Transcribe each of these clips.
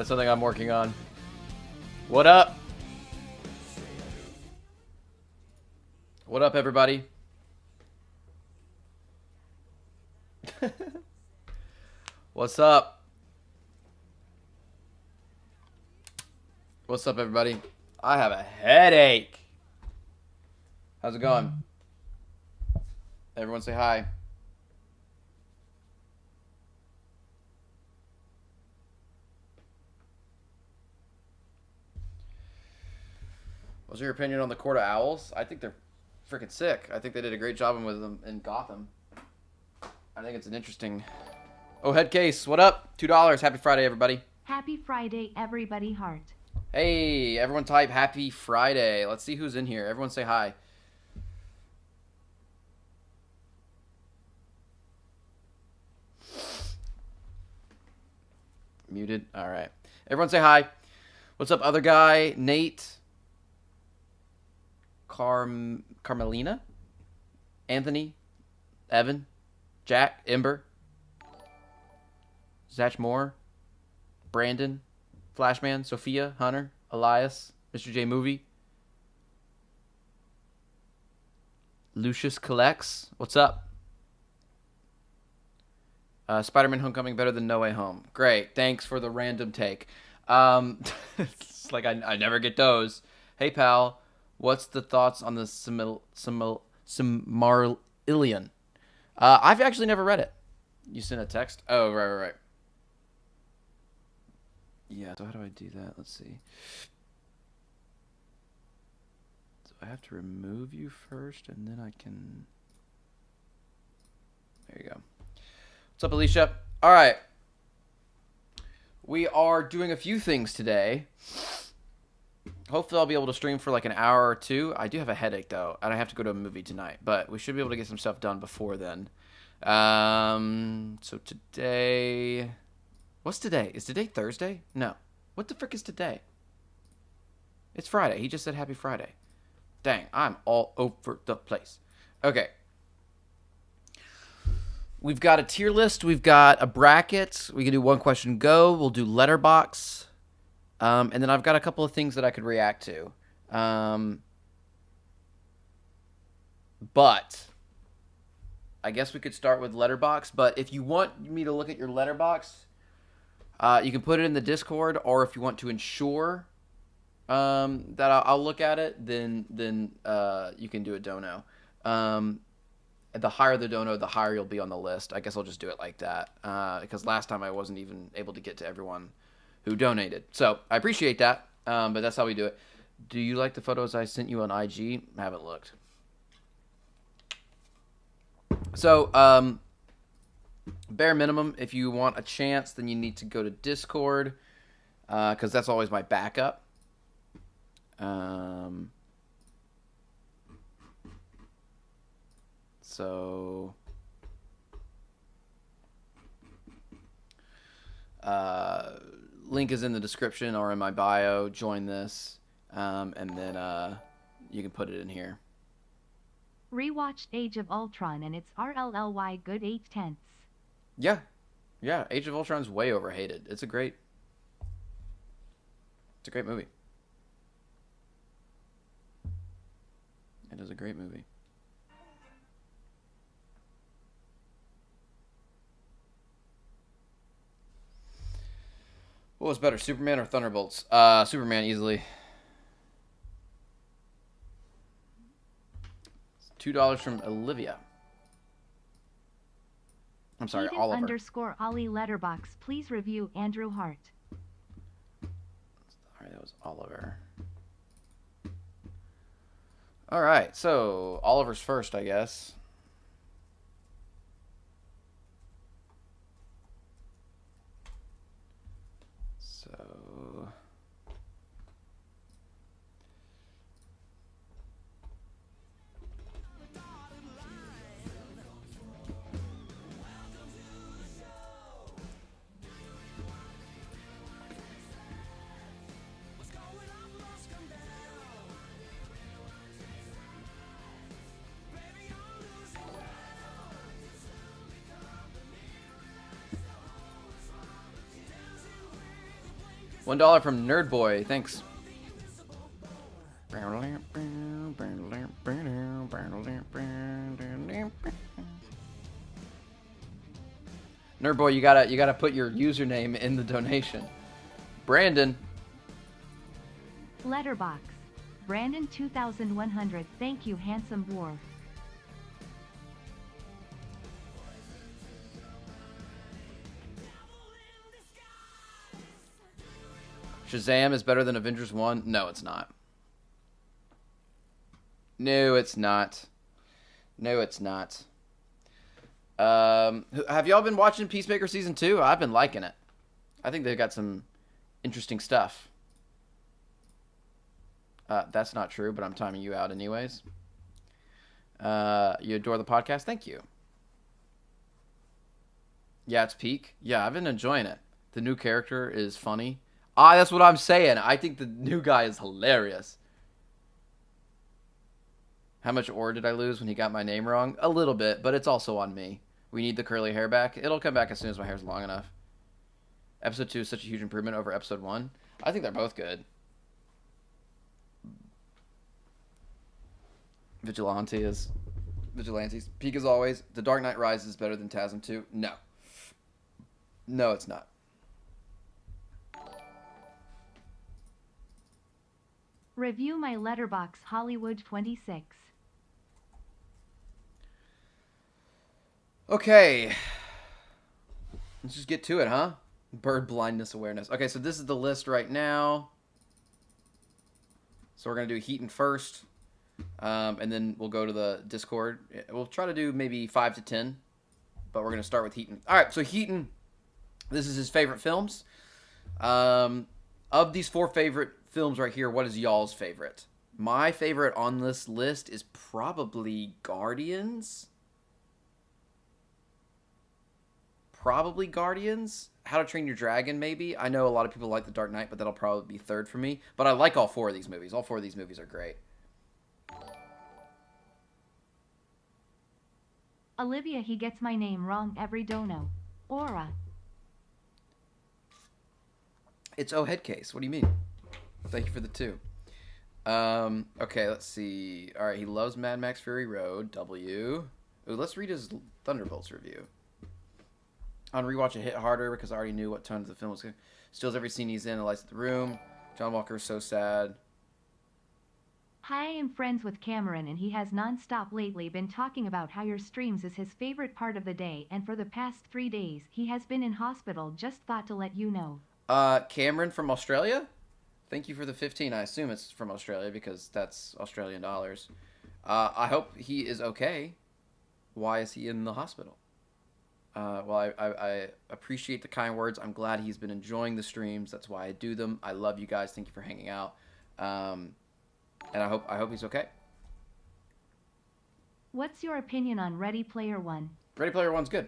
That's something I'm working on. What up? What up, everybody? What's up? What's up, everybody? I have a headache. How's it going? Everyone say hi. What's your opinion on the Court of Owls? I think they're freaking sick. I think they did a great job with them in Gotham. I think it's an interesting... Oh, Headcase, what up? $2. Happy Friday, everybody. Happy Friday, everybody heart. Hey, everyone type Happy Friday. Let's see who's in here. Everyone say hi. Muted. All right. Everyone say hi. What's up, other guy? Nate. Carmelina. Anthony. Evan. Jack. Ember. Zach Moore. Brandon. Flashman. Sophia. Hunter. Elias. Mr. J Movie. Lucius Collects. What's up? Spider-Man Homecoming better than No Way Home. Great. Thanks for the random take. It's like I never get those. Hey, pal. What's the thoughts on the Silmarillion? I've actually never read it. You sent a text? Oh, right. Yeah, so how do I do that? Let's see. So I have to remove you first, and then I can... There you go. What's up, Alicia? All right. We are doing a few things today. Hopefully I'll be able to stream for like an hour or two. I do have a headache, though, and I have to go to a movie tonight. But we should be able to get some stuff done before then. So today... What's today? Is today Thursday? No. What the frick is today? It's Friday. He just said Happy Friday. Dang, I'm all over the place. Okay. We've got a tier list. We've got a bracket. We can do one question go. We'll do Letterboxd. And then I've got a couple of things that I could react to. But I guess we could start with Letterboxd. But if you want me to look at your Letterboxd, you can put it in the Discord, or if you want to ensure that I'll look at it, then you can do a dono. The higher the dono, the higher you'll be on the list. I guess I'll just do it like that, because last time I wasn't even able to get to everyone who donated. So I appreciate that, but that's how we do it. Do you like the photos I sent you on IG? I haven't looked. So, bare minimum, if you want a chance, then you need to go to Discord, because that's always my backup. So, link is in the description or in my bio. Join this, and then you can put it in here. Rewatched Age of Ultron and it's RLLY good 8/10. Yeah. Age of Ultron's way overhated. It's a great movie. It is a great movie. What was better, Superman or Thunderbolts? Superman, easily. $2 from Olivia. I'm sorry, Eden Oliver. _ Ollie Letterboxd. Please review Andrew Hart. Alright, that was Oliver. Alright, so Oliver's first, I guess. So... $1 from Nerd Boy. Thanks. Nerd Boy, you gotta put your username in the donation. Brandon. Letterboxd. Brandon 2100. Thank you, handsome dwarf. Shazam is better than Avengers 1? No, it's not. No, it's not. No, it's not. Have y'all been watching Peacemaker Season 2? I've been liking it. I think they've got some interesting stuff. That's not true, but I'm timing you out anyways. You adore the podcast? Thank you. Yeah, it's peak. Yeah, I've been enjoying it. The new character is funny. That's what I'm saying. I think the new guy is hilarious. How much ore did I lose when he got my name wrong? A little bit, but it's also on me. We need the curly hair back. It'll come back as soon as my hair's long enough. Episode 2 is such a huge improvement over episode 1. I think they're both good. Vigilantes. Peak as always. The Dark Knight Rises is better than TASM 2. No. No, it's not. Review my Letterboxd Hollywood 26. Okay. Let's just get to it, huh? Bird blindness awareness. Okay, so this is the list right now. So we're going to do Heaton first. And then we'll go to the Discord. We'll try to do maybe 5 to 10. But we're going to start with Heaton. All right, so Heaton, this is his favorite films. Of these 4 favorite films right here, what is y'all's favorite? My favorite on this list is probably Guardians. How to Train Your Dragon, maybe. I know a lot of people like The Dark Knight, but that'll probably be third for me. But I like all 4 of these movies. All 4 of these movies are great. Olivia, he gets my name wrong every dono. Aura. It's O Headcase. What do you mean? Thank you for the 2. Okay, let's see. All right, he loves Mad Max Fury Road. W. Ooh, let's read his Thunderbolts review. On rewatch, it hit harder because I already knew what tone of the film was going to. Steals every scene he's in and lights up the room. John Walker is so sad. Hi, I am friends with Cameron and he has non-stop lately been talking about how your streams is his favorite part of the day, and for the past 3 days he has been in hospital. Just thought to let you know. Cameron from Australia? Thank you for the 15. I assume it's from Australia because that's Australian dollars. I hope he is okay. Why is he in the hospital? Well, I appreciate the kind words. I'm glad he's been enjoying the streams. That's why I do them. I love you guys. Thank you for hanging out. And I hope he's okay. What's your opinion on Ready Player One? Ready Player One's good.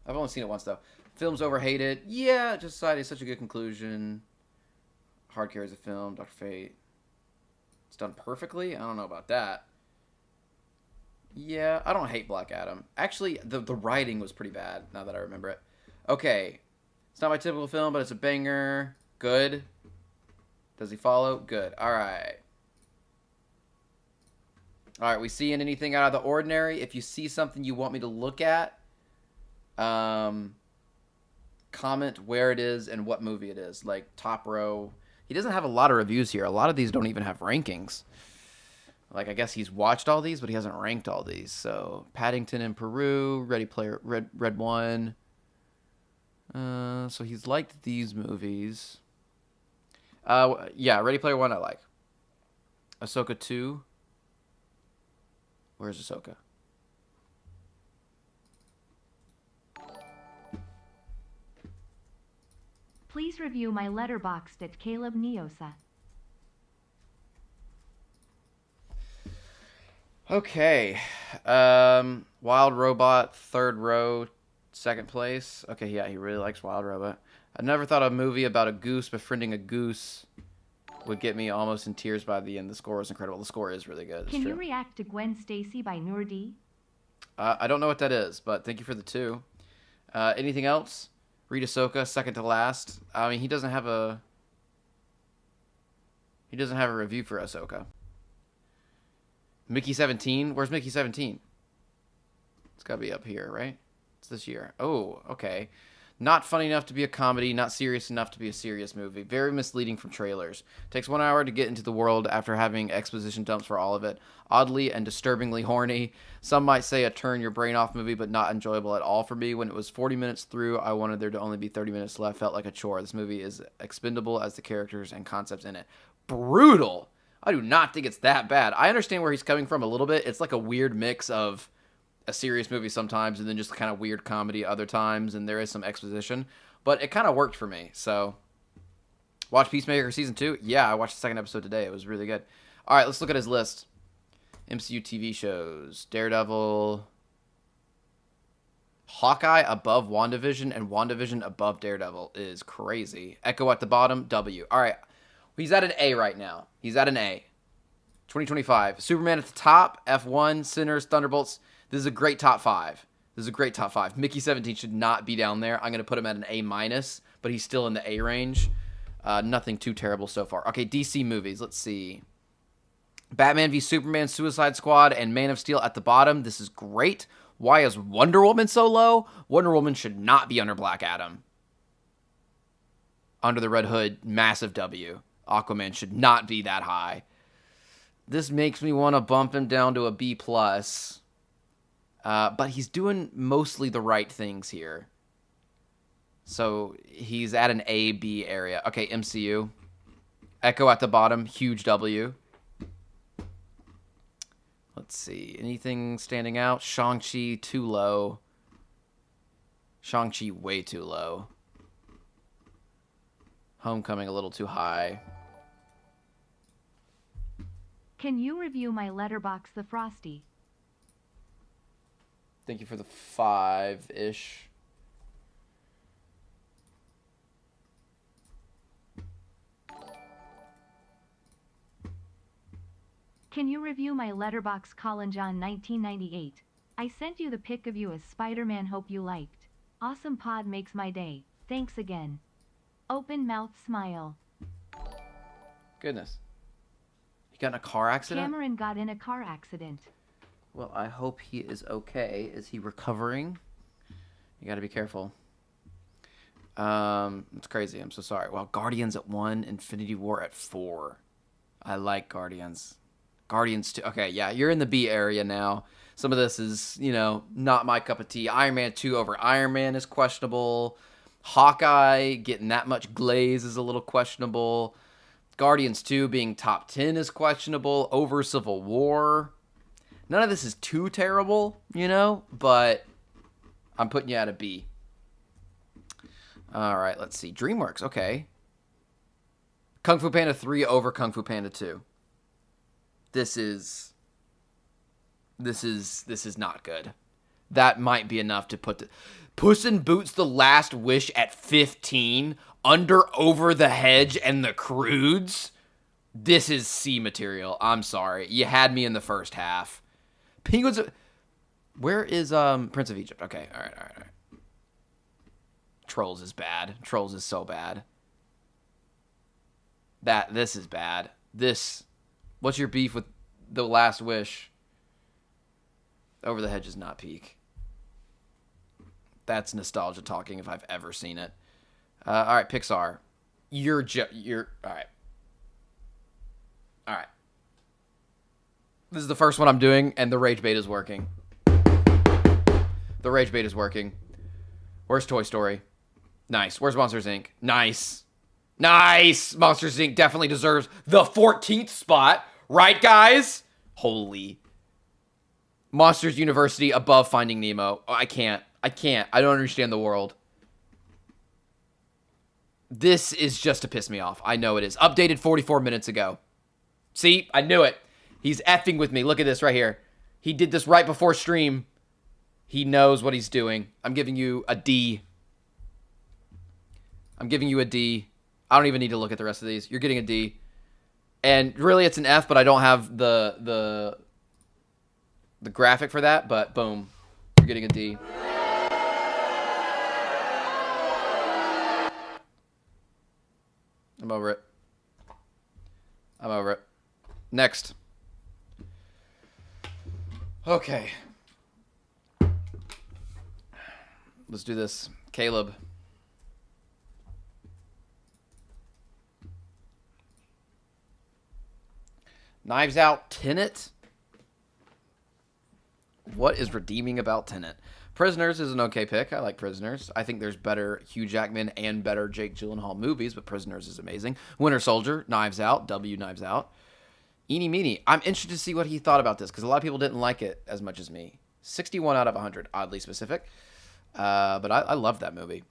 I've only seen it once though. Film's overhated. Yeah, just decided such a good conclusion. Hard carries a film. Dr. Fate. It's done perfectly. I don't know about that. Yeah, I don't hate Black Adam. Actually, the writing was pretty bad, now that I remember it. Okay. It's not my typical film, but it's a banger. Good. Does he follow? Good. Alright. Alright, we seeing anything out of the ordinary? If you see something you want me to look at, comment where it is and what movie it is. Like, top row. He doesn't have a lot of reviews here. A lot of these don't even have rankings. Like, I guess he's watched all these, but he hasn't ranked all these. So, Paddington in Peru, Ready Player, Red One. So he's liked these movies. Yeah, Ready Player One I like. Ahsoka 2. Where's Ahsoka? Please review my Letterboxd at Caleb Neosa. Okay. Wild Robot, third row, second place. Okay, yeah, he really likes Wild Robot. I never thought a movie about a goose befriending a goose would get me almost in tears by the end. The score was incredible. The score is really good. Can you react to Gwen Stacy by Noordi? I don't know what that is, but thank you for the 2. Anything else? Read Ahsoka, second to last. I mean, he doesn't have a He doesn't have a review for Ahsoka. Mickey 17? Where's Mickey 17? It's got to be up here, right? It's this year. Oh, okay. Not funny enough to be a comedy, not serious enough to be a serious movie. Very misleading from trailers. Takes 1 hour to get into the world after having exposition dumps for all of it. Oddly and disturbingly horny. Some might say a turn your brain off movie, but not enjoyable at all for me. When it was 40 minutes through, I wanted there to only be 30 minutes left. Felt like a chore. This movie is expendable as the characters and concepts in it. Brutal! I do not think it's that bad. I understand where he's coming from a little bit. It's like a weird mix of a serious movie sometimes and then just kind of weird comedy other times, and there is some exposition, but it kind of worked for me. So watch Peacemaker season 2. Yeah, I watched the second episode today. It was really good. All right, let's look at his list. MCU TV shows. Daredevil, Hawkeye above WandaVision, and WandaVision above Daredevil is crazy. Echo at the bottom. W. All right, he's at an A right now. He's at an A. 2025. Superman at the top. F1. Sinners. Thunderbolts. This is a great top 5. This is a great top 5. Mickey 17 should not be down there. I'm going to put him at an A-, but he's still in the A range. Nothing too terrible so far. Okay, DC movies. Let's see. Batman v Superman, Suicide Squad, and Man of Steel at the bottom. This is great. Why is Wonder Woman so low? Wonder Woman should not be under Black Adam. Under the Red Hood, massive W. Aquaman should not be that high. This makes me want to bump him down to a B+. But he's doing mostly the right things here. So he's at an A, B area. Okay, MCU. Echo at the bottom, huge W. Let's see. Anything standing out? Shang-Chi, too low. Shang-Chi, way too low. Homecoming, a little too high. Can you review my Letterboxd the Frosty? Thank you for the 5-ish. Can you review my Letterboxd Colin John 1998? I sent you the pic of you as Spider-Man, hope you liked. Awesome pod makes my day. Thanks again. Open mouth smile. Goodness. He got in a car accident? Cameron got in a car accident. Well, I hope he is okay. Is he recovering? You got to be careful. It's crazy. I'm so sorry. Well, Guardians at 1, Infinity War at 4. I like Guardians. Guardians 2. Okay, yeah, you're in the B area now. Some of this is, not my cup of tea. Iron Man 2 over Iron Man is questionable. Hawkeye getting that much glaze is a little questionable. Guardians 2 being top 10 is questionable. Over Civil War. None of this is too terrible, but I'm putting you at a B. All right, let's see. DreamWorks, okay. Kung Fu Panda 3 over Kung Fu Panda 2. This is not good. That might be enough to put Puss in Boots: The Last Wish at 15 under Over the Hedge and The Croods. This is C material. I'm sorry. You had me in the first half. Penguins. Where is Prince of Egypt? Okay, all right. Trolls is bad. Trolls is so bad. This is bad. What's your beef with The Last Wish? Over the Hedge is not peak. That's nostalgia talking if I've ever seen it. All right, Pixar. You're all right. All right. This is the first one I'm doing, and the rage bait is working. The rage bait is working. Where's Toy Story? Nice. Where's Monsters, Inc.? Nice. Monsters, Inc. definitely deserves the 14th spot. Right, guys? Holy. Monsters University above Finding Nemo. Oh, I can't. I don't understand the world. This is just to piss me off. I know it is. Updated 44 minutes ago. See? I knew it. He's effing with me. Look at this right here. He did this right before stream. He knows what he's doing. I'm giving you a D. I don't even need to look at the rest of these. You're getting a D. And really, it's an F, but I don't have the graphic for that. But boom, you're getting a D. I'm over it. I'm over it. Next. Okay. Let's do this. Caleb. Knives Out, Tenet. What is redeeming about Tenet? Prisoners is an okay pick. I like Prisoners. I think there's better Hugh Jackman and better Jake Gyllenhaal movies, but Prisoners is amazing. Winter Soldier, Knives Out, Knives Out. Eeny Meeny. I'm interested to see what he thought about this because a lot of people didn't like it as much as me. 61 out of 100, oddly specific. But I love that movie.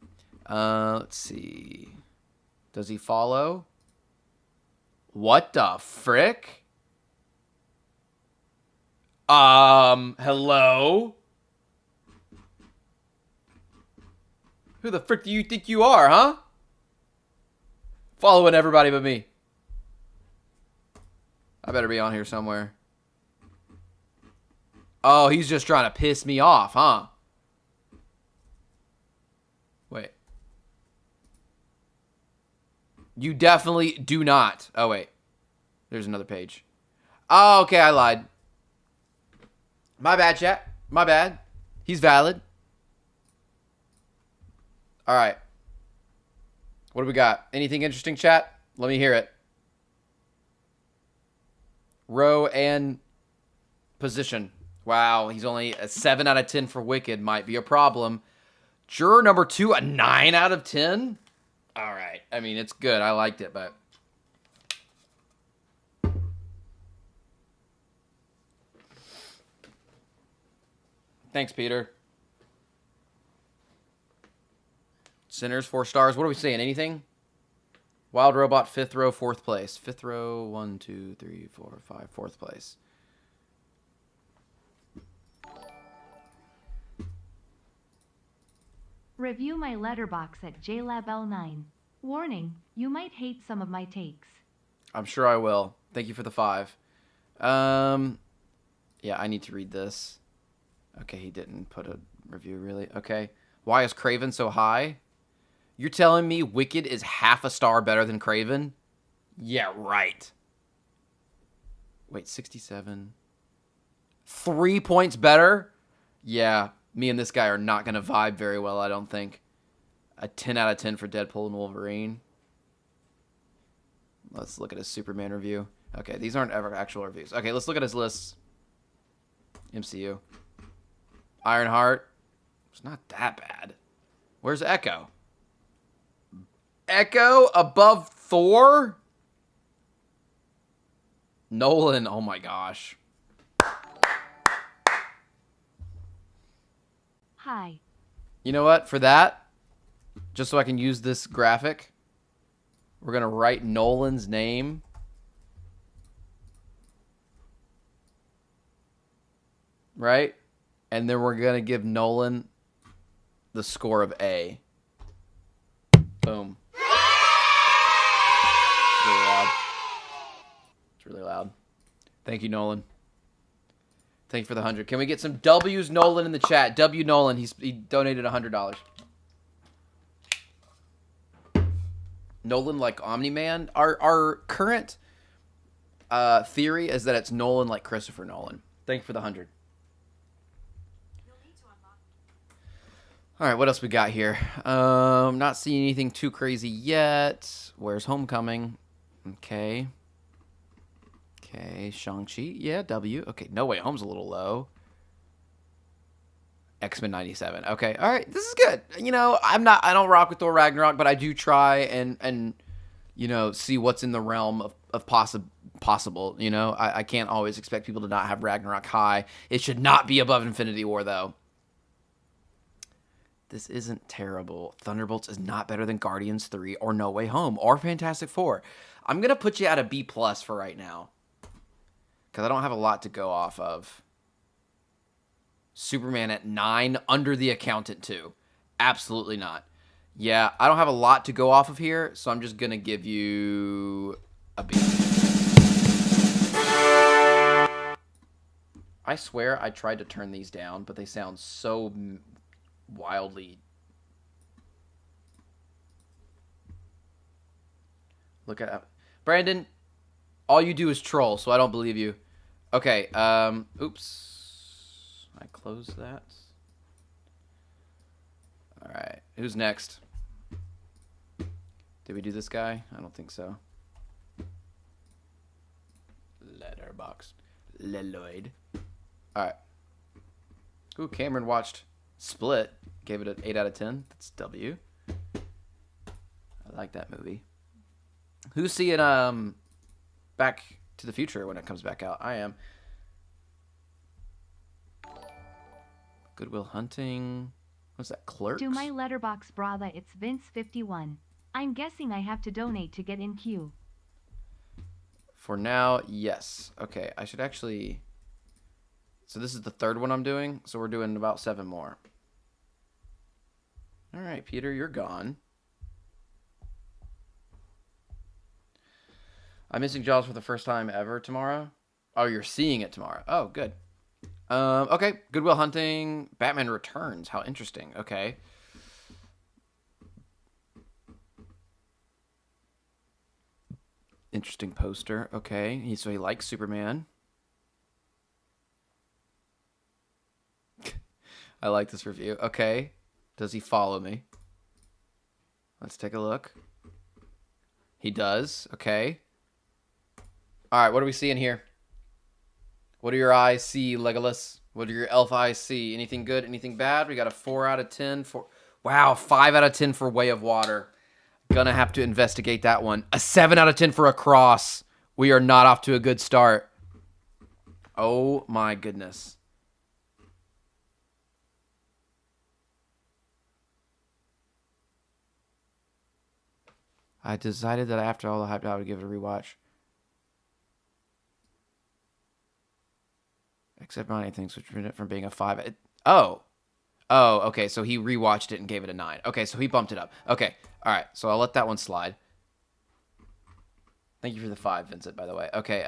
Let's see. Does he follow? What the frick? Hello? Who the frick do you think you are, huh? Following everybody but me. I better be on here somewhere. Oh, he's just trying to piss me off, huh? Wait. You definitely do not. Oh, wait. There's another page. Oh, okay, I lied. My bad, chat. My bad. He's valid. All right. What do we got? Anything interesting, chat? Let me hear it. Row and position. Wow, he's only a 7 out of 10 for Wicked. Might be a problem. Juror number 2, a 9 out of 10? All right. I mean, it's good. I liked it, but... Thanks, Peter. Sinners, 4 stars. What are we saying? Anything? Wild Robot, 5th row, 4th place. 5th row, 1, 2, 3, 4, 5, 4th place. Review my Letterboxd at JLabL9. Warning, you might hate some of my takes. I'm sure I will. Thank you for the 5. Yeah, I need to read this. Okay, he didn't put a review, really. Okay. Why is Craven so high? You're telling me Wicked is half a star better than Craven? Yeah, right. Wait, 67. 3 points better? Yeah, me and this guy are not going to vibe very well, I don't think. A 10 out of 10 for Deadpool and Wolverine. Let's look at his Superman review. Okay, these aren't ever actual reviews. Okay, let's look at his lists. MCU. Ironheart. It's not that bad. Where's Echo? Echo above Thor? Nolan, oh my gosh. Hi. You know what? For that, just so I can use this graphic, we're going to write Nolan's name. Right? And then we're going to give Nolan the score of A. Boom. It's really loud. It's really loud. Thank you, Nolan. Thank you for the 100. Can we get some W's Nolan in the chat? W Nolan, he donated $100. Nolan like Omni-Man. Our current theory is that it's Nolan like Christopher Nolan. Thank you for the 100. All right, what else we got here? Not seeing anything too crazy yet. Where's Homecoming? Okay. Okay, Shang-Chi. Yeah, W. Okay, No Way Home's a little low. X-Men 97. Okay, all right, this is good. You know, I don't rock with Thor Ragnarok, but I do try and you know, see what's in the realm of possible. You know, I can't always expect people to not have Ragnarok high. It should not be above Infinity War, though. This isn't terrible. Thunderbolts is not better than Guardians 3 or No Way Home or Fantastic Four. I'm going to put you at a B+ for right now because I don't have a lot to go off of. Superman at 9, under The Accountant 2. Absolutely not. Yeah, I don't have a lot to go off of here, so I'm just going to give you a B. I swear I tried to turn these down, but they sound so wildly. Look at Brandon. All you do is troll, so I don't believe you. Okay, oops. I closed that. All right, who's next? Did we do this guy? I don't think so. Letterboxd. Leloid. All right. Ooh, Cameron watched Split. Gave it an 8 out of 10. That's W. I like that movie. Who's seeing Back to the Future when it comes back out? I am. Good Will Hunting. What's that? Clerks? To my Letterboxd brother, it's Vince51. I'm guessing I have to donate to get in queue. For now, yes. Okay, I should actually... So this is the third one I'm doing, so we're doing about 7 more. All right, Peter, you're gone. I'm missing Jaws for the first time ever tomorrow. Oh, you're seeing it tomorrow. Oh, good. Okay, Good Will Hunting, Batman Returns. How interesting. Okay. Interesting poster. Okay, so he likes Superman. I like this review. Okay. Does he follow me? Let's take a look. He does. Okay. All right, what are we seeing here? What do your eyes see, Legolas? What do your elf eyes see? Anything good? Anything bad? We got a 4 out of 10 for... Wow, 5 out of 10 for Way of Water. Gonna have to investigate that one. A 7 out of 10 for Across. We are not off to a good start. Oh my goodness. I decided that after all the hype, I would give it a rewatch. Except many things which prevent it from being a 5. Oh, okay. So he rewatched it and gave it a 9. Okay, so he bumped it up. Okay, all right. So I'll let that one slide. Thank you for the 5, Vincent, by the way. Okay,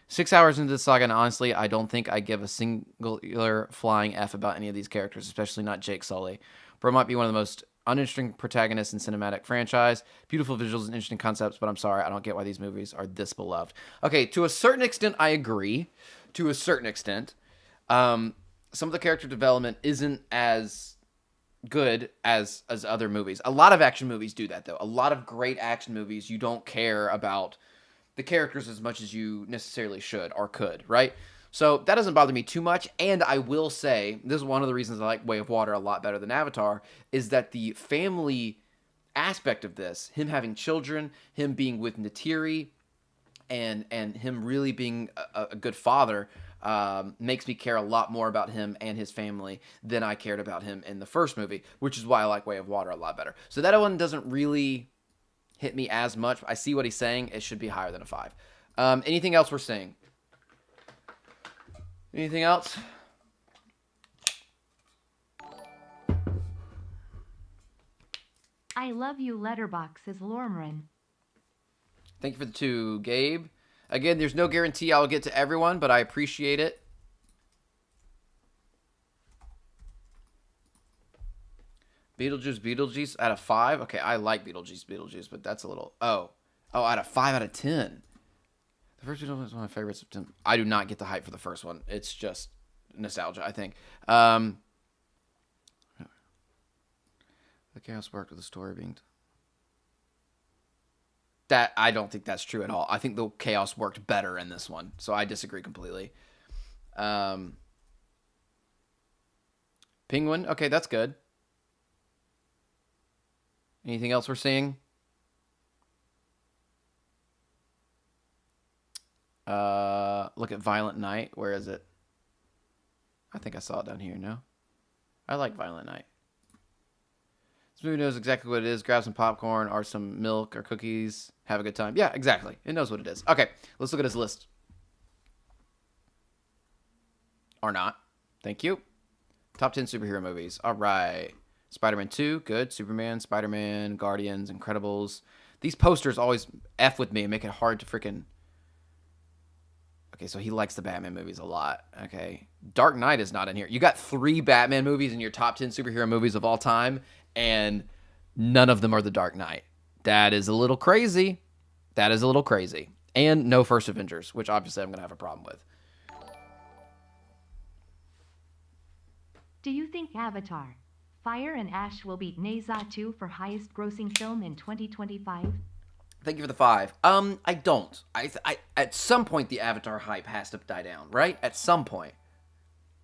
6 hours into the saga, and honestly, I don't think I give a singular flying F about any of these characters, especially not Jake Sully. Bro might be one of the most uninteresting protagonists in cinematic franchise. Beautiful visuals and interesting concepts, but I'm sorry, I don't get why these movies are this beloved. Okay, to a certain extent, I agree. To a certain extent. Some of the character development isn't as good as other movies. A lot of action movies do that, though. A lot of great action movies, you don't care about the characters as much as you necessarily should or could, right? So that doesn't bother me too much. And I will say, this is one of the reasons I like Way of Water a lot better than Avatar, is that the family aspect of this, him having children, him being with Neytiri, and him really being a good father, makes me care a lot more about him and his family than I cared about him in the first movie, which is why I like Way of Water a lot better. So that one doesn't really hit me as much. I see what he's saying. It should be higher than a 5. Anything else we're seeing? Anything else? I love you, Letterboxd, says Lormrin. Thank you for the 2, Gabe. Again, there's no guarantee I'll get to everyone, but I appreciate it. Beetlejuice out of 5. Okay, I like Beetlejuice, but that's a little... Oh, out of 5 out of 10. The first Beetlejuice is one of my favorites. I do not get the hype for the first one. It's just nostalgia, I think. The chaos worked with the story being... That I don't think that's true at all. I think the chaos worked better in this one, so I disagree completely. Penguin, okay, that's good. Anything else we're seeing? Look at Violent Night. Where is it? I think I saw it down here. No, I like Violent Night. This movie knows exactly what it is. Grab some popcorn or some milk or cookies. Have a good time. Yeah, exactly. It knows what it is. Okay, let's look at his list. Or not. Thank you. Top 10 superhero movies. All right. Spider-Man 2, good. Superman, Spider-Man, Guardians, Incredibles. These posters always F with me and make it hard to freaking... Okay, so he likes the Batman movies a lot. Okay. Dark Knight is not in here. You got 3 Batman movies in your top 10 superhero movies of all time, and none of them are The Dark Knight. That is a little crazy. That is a little crazy. And no first Avengers, which obviously I'm going to have a problem with. Do you think Avatar, Fire and Ash will beat Neza 2 for highest grossing film in 2025? Thank you for the 5. I don't. I at some point the Avatar hype has to die down, right? At some point.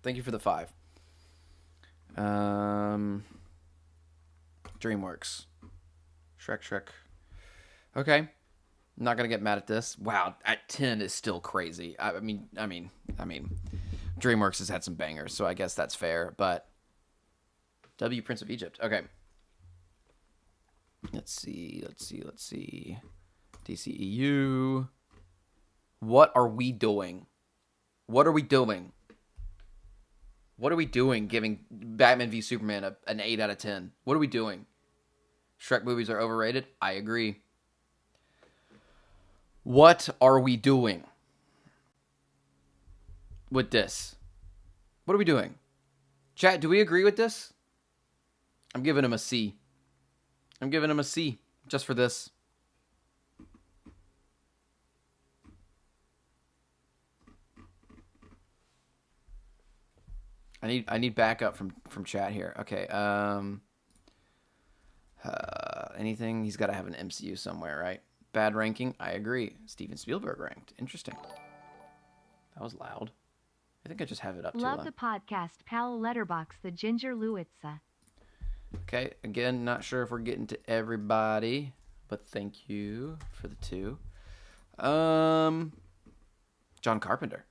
Thank you for the 5. DreamWorks. Shrek. Okay. I'm not gonna get mad at this. Wow, at 10 is still crazy. I mean, DreamWorks has had some bangers, so I guess that's fair. But W Prince of Egypt. Okay. Let's see. DCEU. What are we doing? What are we doing giving Batman v Superman an 8 out of 10? What are we doing? Shrek movies are overrated? I agree. What are we doing with this? What are we doing? Chat, do we agree with this? I'm giving him a C. I'm giving him a C just for this. I need backup from chat here. Okay. Anything? He's got to have an MCU somewhere, right? Bad ranking. I agree. Steven Spielberg ranked. Interesting. That was loud. I think I just have it up too loud. Love the podcast, pal. Letterboxd the Ginger Lewitza. Okay. Again, not sure if we're getting to everybody, but thank you for the 2. John Carpenter.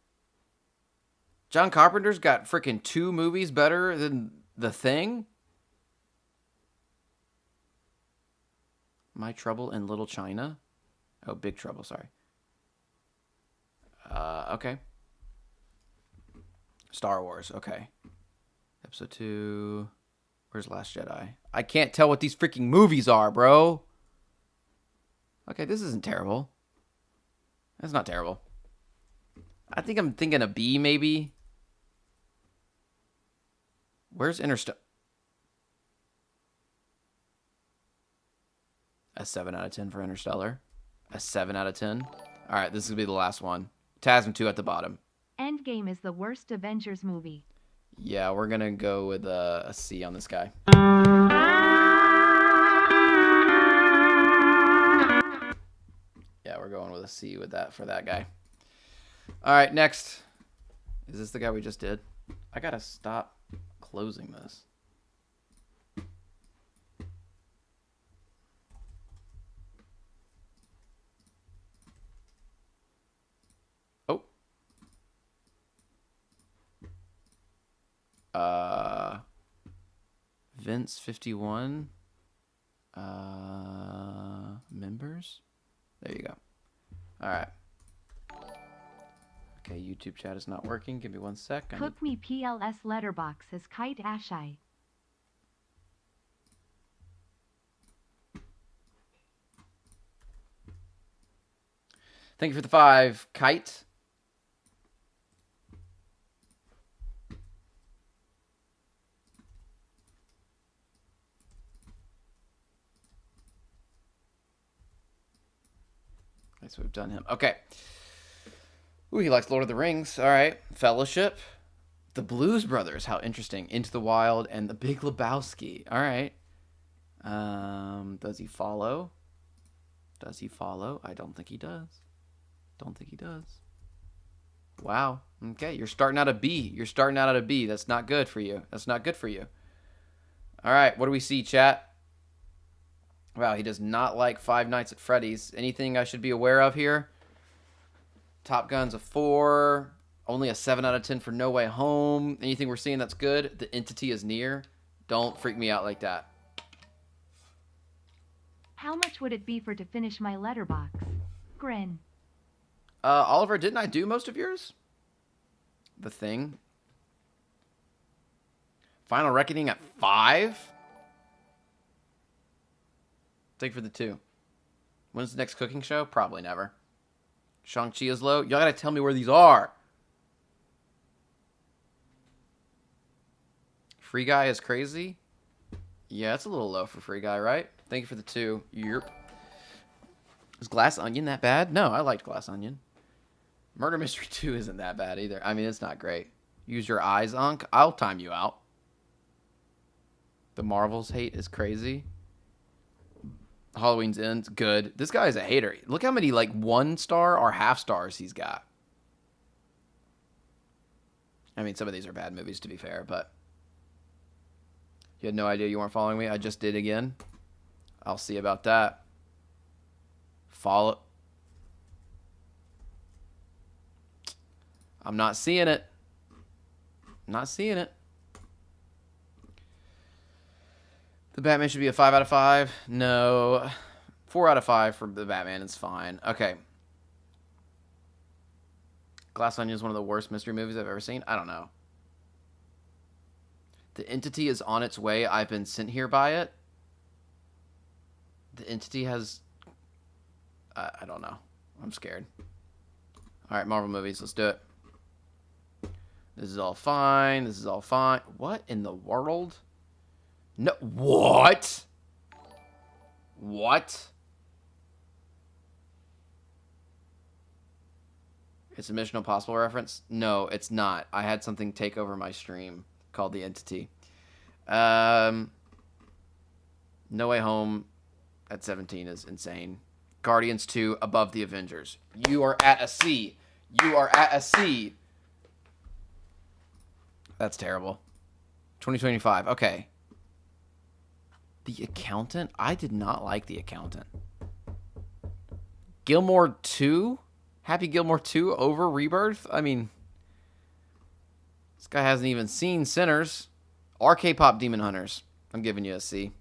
John Carpenter's got freaking 2 movies better than The Thing. My Trouble in Little China. Oh, Big Trouble, sorry. Okay. Star Wars, okay. Episode 2. Where's Last Jedi? I can't tell what these freaking movies are, bro. Okay, this isn't terrible. That's not terrible. I think I'm thinking a B, maybe. Where's Interstellar? A 7 out of 10 for Interstellar. A 7 out of 10. All right, this is going to be the last one. TASM 2 at the bottom. Endgame is the worst Avengers movie. Yeah, we're going to go with a C on this guy. Yeah, we're going with a C with that for that guy. All right, next. Is this the guy we just did? I got to stop closing this. Oh. Vince 51. Members? There you go. All right. Okay, YouTube chat is not working. Give me 1 sec. Cook me PLS Letterboxd as Kite Ashai. Thank you for the 5, Kite. So we've done him. Okay. Ooh, he likes Lord of the Rings. All right. Fellowship. The Blues Brothers. How interesting. Into the Wild and The Big Lebowski. All right. Does he follow? Does he follow? I don't think he does. Don't think he does. Wow. Okay. You're starting out a B. You're starting out at a B. That's not good for you. That's not good for you. All right. What do we see, chat? Wow, he does not like Five Nights at Freddy's. Anything I should be aware of here? Top Gun's a 4. Only a 7 out of 10 for No Way Home. Anything we're seeing that's good? The Entity is near. Don't freak me out like that. How much would it be for to finish my letterbox? Grin. Oliver, didn't I do most of yours? The Thing. Final Reckoning at 5? Take for the 2. When's the next cooking show? Probably never. Shang-Chi is low. Y'all gotta tell me where these are. Free Guy is crazy. Yeah, it's a little low for Free Guy, right? Thank you for the 2. Yerp. Is Glass Onion that bad? No, I liked Glass Onion. Murder Mystery 2 isn't that bad either. I mean, it's not great. Use your eyes, Unc. I'll time you out. The Marvels hate is crazy. Halloween's End's good. This guy is a hater. Look how many, like, 1-star or half stars he's got. I mean, some of these are bad movies, to be fair, but you had no idea you weren't following me? I just did again. I'll see about that. Follow. I'm not seeing it. Not seeing it. The Batman should be a 5 out of 5. No. 4 out of 5 for the Batman is fine. Okay. Glass Onion is one of the worst mystery movies I've ever seen. I don't know. The Entity is on its way. I've been sent here by it. The Entity has... I don't know. I'm scared. Alright, Marvel movies. Let's do it. This is all fine. This is all fine. What in the world? No. What? What? It's a Mission Impossible reference? No, it's not. I had something take over my stream called The Entity. No Way Home at 17 is insane. Guardians 2 above the Avengers. You are at a C. You are at a C. That's terrible. 2025. Okay. The Accountant? I did not like The Accountant. Gilmore 2? Happy Gilmore 2 over Rebirth? I mean, this guy hasn't even seen Sinners or K-pop Demon Hunters. I'm giving you a C.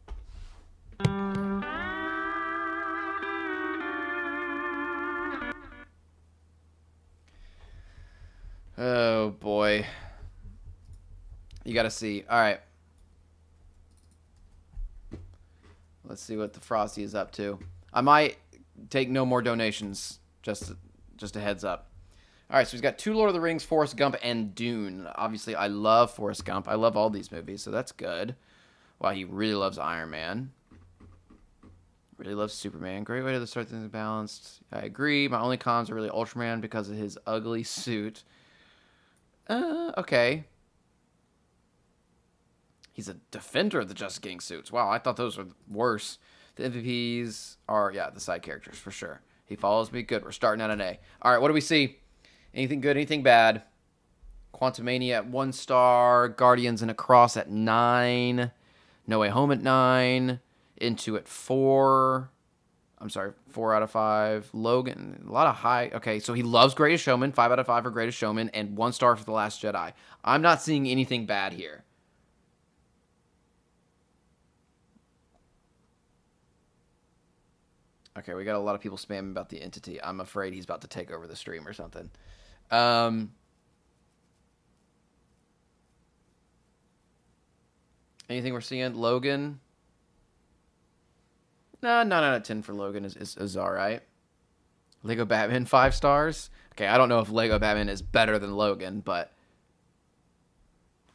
Oh, boy. You got to see. All right. Let's see what the Frosty is up to. I might take no more donations. Just a heads up. All right, so he's got 2 Lord of the Rings, Forrest Gump, and Dune. Obviously, I love Forrest Gump. I love all these movies, so that's good. Wow, he really loves Iron Man. Really loves Superman. Great way to start things balanced. I agree. My only cons are really Ultraman because of his ugly suit. Okay. He's a defender of the Justice Gang suits. Wow, I thought those were worse. The MVPs are, yeah, the side characters for sure. He follows me. Good. We're starting at an A. All right, what do we see? Anything good, anything bad? Quantumania at 1 star. Guardians and Across at 9. No Way Home at 9. Into at 4. I'm sorry, 4 out of 5. Logan, a lot of high. Okay, so he loves Greatest Showman. 5 out of 5 for Greatest Showman. And 1 star for The Last Jedi. I'm not seeing anything bad here. Okay, we got a lot of people spamming about The Entity. I'm afraid he's about to take over the stream or something. Anything we're seeing? Logan? No, 9 out of 10 for Logan is all right. Lego Batman, 5 stars? Okay, I don't know if Lego Batman is better than Logan, but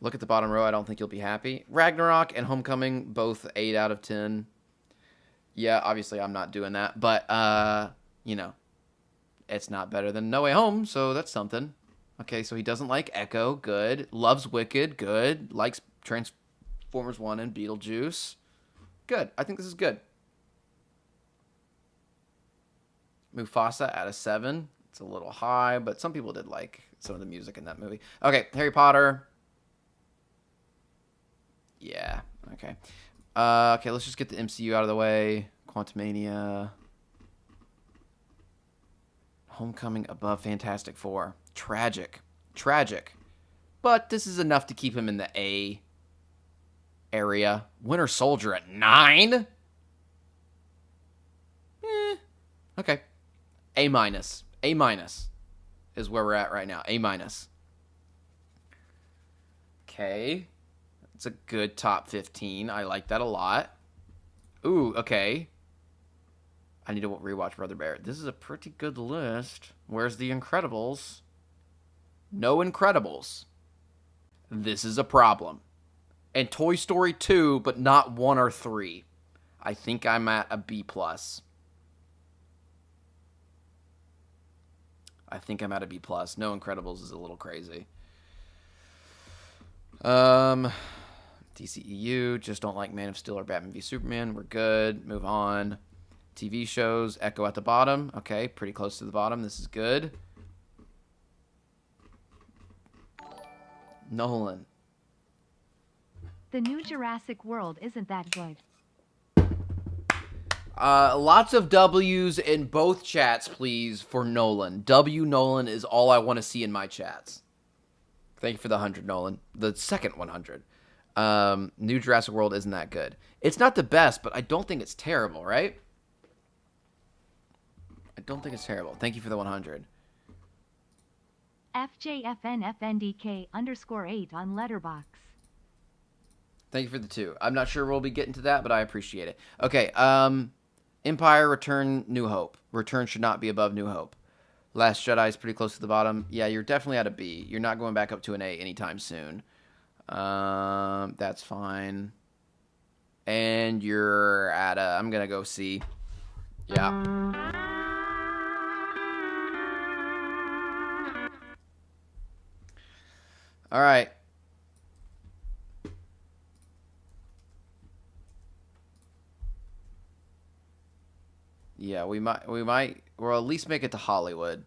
look at the bottom row. I don't think you'll be happy. Ragnarok and Homecoming, both 8 out of 10. Yeah, obviously I'm not doing that, but, you know, it's not better than No Way Home, so that's something. Okay, so he doesn't like Echo, good. Loves Wicked, good. Likes Transformers 1 and Beetlejuice. Good, I think this is good. Mufasa at a 7. It's a little high, but some people did like some of the music in that movie. Okay, Harry Potter. Yeah, okay. Okay, let's just get the MCU out of the way. Quantumania. Homecoming above Fantastic Four. Tragic. Tragic. But this is enough to keep him in the A area. Winter Soldier at 9? Okay. A minus. A minus is where we're at right now. A minus. Okay. It's a good top 15. I like that a lot. Ooh, okay. I need to rewatch Brother Bear. This is a pretty good list. Where's The Incredibles? No Incredibles. This is a problem. And Toy Story 2, but not 1 or 3. I think I'm at a B+. I think I'm at a B plus. No Incredibles is a little crazy. Um, DCEU, just don't like Man of Steel or Batman v Superman. We're good. Move on. TV shows, Echo at the bottom. Okay, pretty close to the bottom. This is good. Nolan. The new Jurassic World isn't that good. Lots of W's in both chats, please, for Nolan. W Nolan is all I want to see in my chats. Thank you for the 100, Nolan. The second 100. New Jurassic World isn't that good. It's not the best, but I don't think it's terrible, right? I don't think it's terrible. Thank you for the 100. FJFNFNDK_8 on Letterboxd. Thank you for the 2. I'm not sure we'll be getting to that, but I appreciate it. Okay, Empire, Return, New Hope. Return should not be above New Hope. Last Jedi is pretty close to the bottom. Yeah, you're definitely at a B. You're not going back up to an A anytime soon. That's fine. And you're at a... I'm going to go C. Yeah. All right. Yeah, we might, we'll at least make it to Hollywood,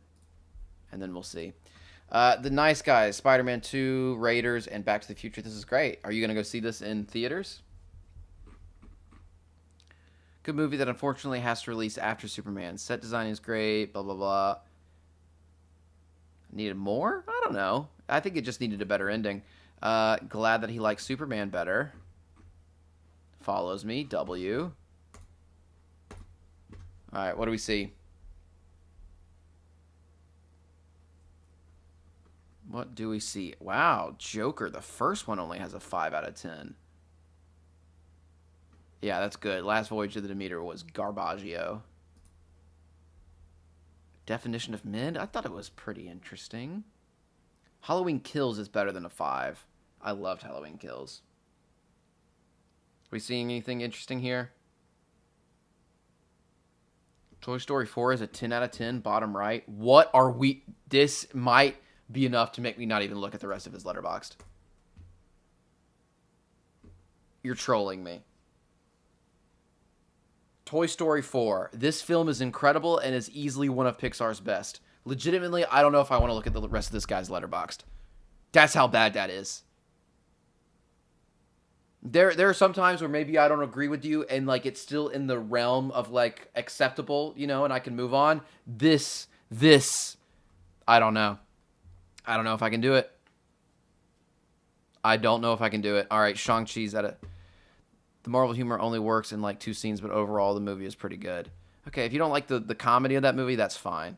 and then we'll see. The Nice Guys, Spider-Man 2, Raiders, and Back to the Future. This is great. Are you going to go see this in theaters? Good movie that unfortunately has to release after Superman. Set design is great, blah, blah, blah. Needed more? I don't know. I think it just needed a better ending. Glad that he likes Superman better. Follows me, W. All right, what do we see? What do we see? Wow, Joker. The first one only has a 5 out of 10. Yeah, that's good. Last Voyage of the Demeter was Garbaggio. Definition of mid? I thought it was pretty interesting. Halloween Kills is better than a 5. I loved Halloween Kills. Are we seeing anything interesting here? Toy Story 4 is a 10 out of 10, bottom right. What are we... This might be enough to make me not even look at the rest of his Letterboxd. You're trolling me. Toy Story 4. This film is incredible and is easily one of Pixar's best. Legitimately, I don't know if I want to look at the rest of this guy's Letterboxd. That's how bad that is. There are some times where maybe I don't agree with you and like it's still in the realm of like acceptable, you know, and I can move on. This I don't know. I don't know if I can do it. I don't know if I can do it. All right, Shang-Chi's at it. The Marvel humor only works in like 2 scenes, but overall the movie is pretty good. Okay, if you don't like the comedy of that movie, that's fine.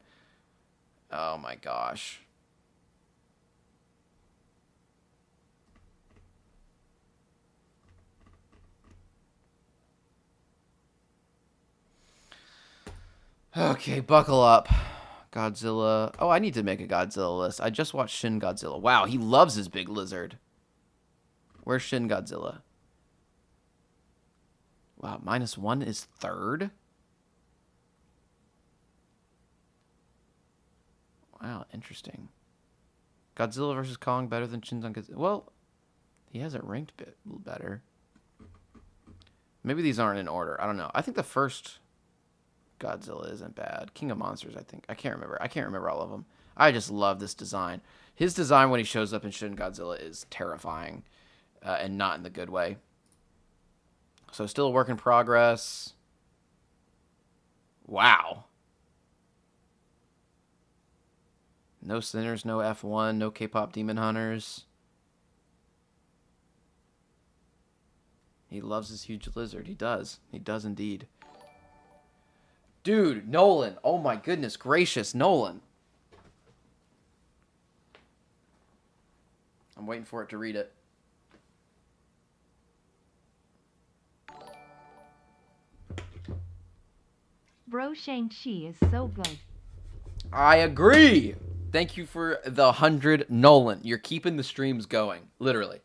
Oh my gosh. Okay, buckle up. Godzilla. Oh, I need to make a Godzilla list. I just watched Shin Godzilla. Wow, he loves his big lizard. Where's Shin Godzilla? Wow, -1 is 3rd? Wow, interesting. Godzilla vs. Kong better than Shin Godzilla. Well, he has it ranked bit better. Maybe these aren't in order. I don't know. I think the first Godzilla isn't bad. King of Monsters, I think. I can't remember. I can't remember all of them. I just love this design. His design when he shows up in Shin Godzilla is terrifying, and not in the good way. So still a work in progress. Wow. No Sinners, no F1, no K-pop Demon Hunters. He loves his huge lizard. He does. He does indeed. Dude, Nolan. Oh my goodness gracious, Nolan. I'm waiting for it to read it. Bro, Shang-Chi is so good. I agree. Thank you for the 100, Nolan. You're keeping the streams going. Literally.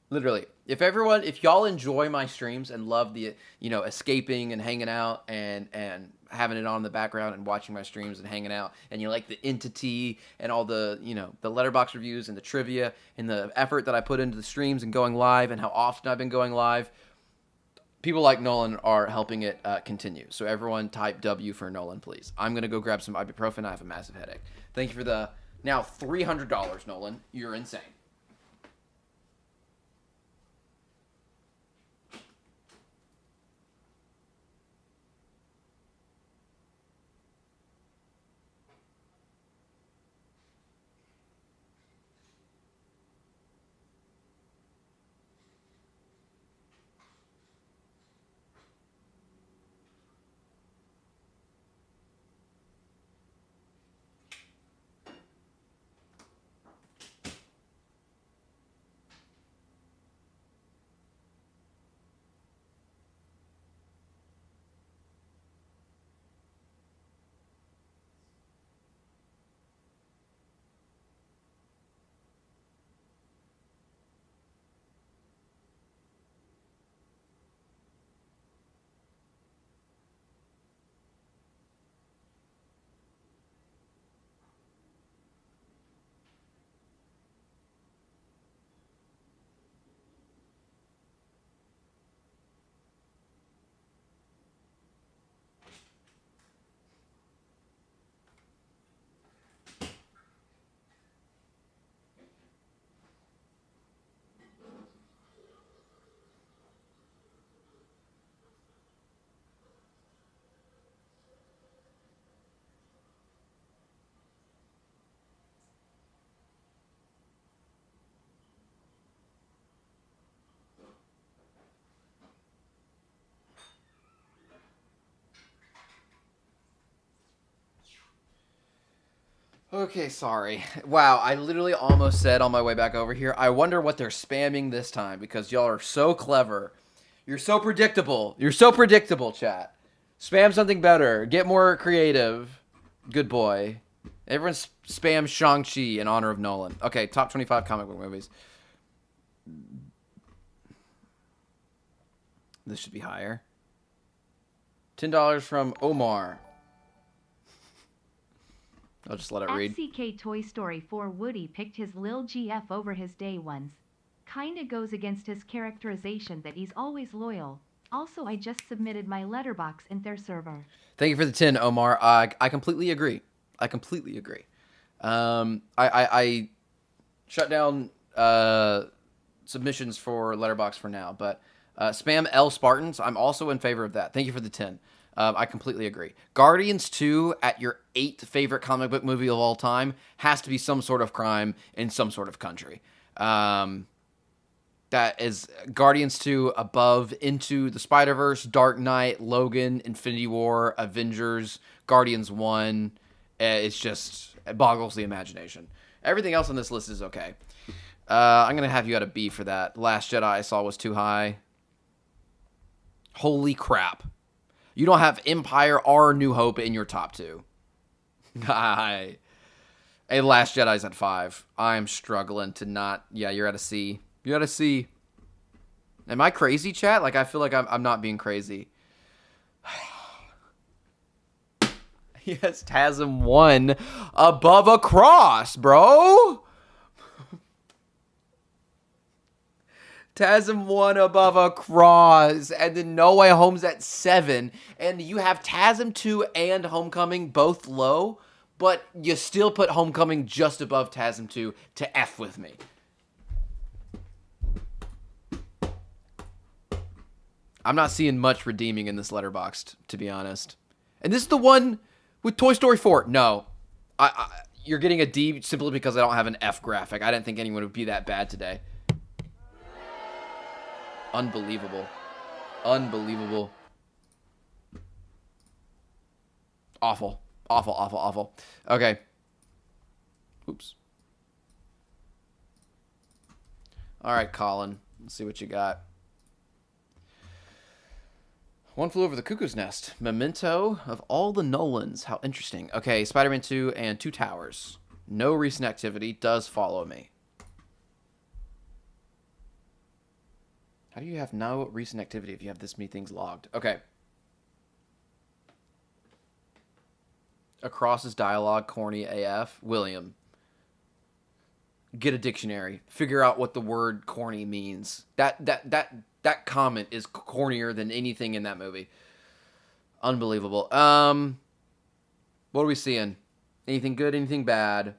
Literally. If y'all enjoy my streams and love the, you know, escaping and hanging out and having it on in the background and watching my streams and hanging out, and you like the entity and all the, the Letterboxd reviews and the trivia and the effort that I put into the streams and going live and how often I've been going live, people like Nolan are helping it continue. So everyone type W for Nolan, please. I'm going to go grab some ibuprofen. I have a massive headache. Thank you for the now $300, Nolan. You're insane. Okay, sorry. Wow, I literally almost said on my way back over here, I wonder what they're spamming this time because y'all are so clever. You're so predictable. You're so predictable, chat. Spam something better. Get more creative. Good boy. Everyone spam Shang-Chi in honor of Nolan. Okay, top 25 comic book movies. This should be higher. $10 from Omar. I'll just let it read. FCK Toy Story 4 Woody picked his Lil GF over his day ones. Kinda goes against his characterization that he's always loyal. Also, I just submitted my Letterboxd in their server. Thank you for the 10, Omar. I completely agree. I completely agree. I shut down submissions for Letterboxd for now, but spam L Spartans, I'm also in favor of that. Thank you for the 10. I completely agree. Guardians 2 at your 8th favorite comic book movie of all time has to be some sort of crime in some sort of country. That is Guardians 2 above Into the Spider-Verse, Dark Knight, Logan, Infinity War, Avengers, Guardians 1. It boggles the imagination. Everything else on this list is okay. I'm going to have you at a B for that. Last Jedi I saw was too high. Holy crap. You don't have Empire or New Hope in your top 2. Hey, Last Jedi's at 5. I'm struggling to not... Yeah, you're at a C. You're at a C. Am I crazy, chat? Like, I feel like I'm not being crazy. Yes, TASM 1 above a cross, bro. TASM 1 above a cross, and then No Way Home's at 7, and you have TASM 2 and Homecoming both low, but you still put Homecoming just above TASM 2 to F with me. I'm not seeing much redeeming in this Letterboxd, to be honest. And this is the one with Toy Story 4. No, you're getting a D simply because I don't have an F graphic. I didn't think anyone would be that bad today. Unbelievable. Unbelievable. Awful. Awful, awful, awful. Okay. Oops. All right, Colin. Let's see what you got. One Flew Over the Cuckoo's Nest. Memento of all the Nolans. How interesting. Okay, Spider-Man 2 and Two Towers. No recent activity. Does follow me. How do you have no recent activity if you have this many things logged? Okay. across his dialogue corny AF. William, get a dictionary. Figure out what the word corny means. That comment is cornier than anything in that movie. Unbelievable. What are we seeing? Anything good? Anything bad?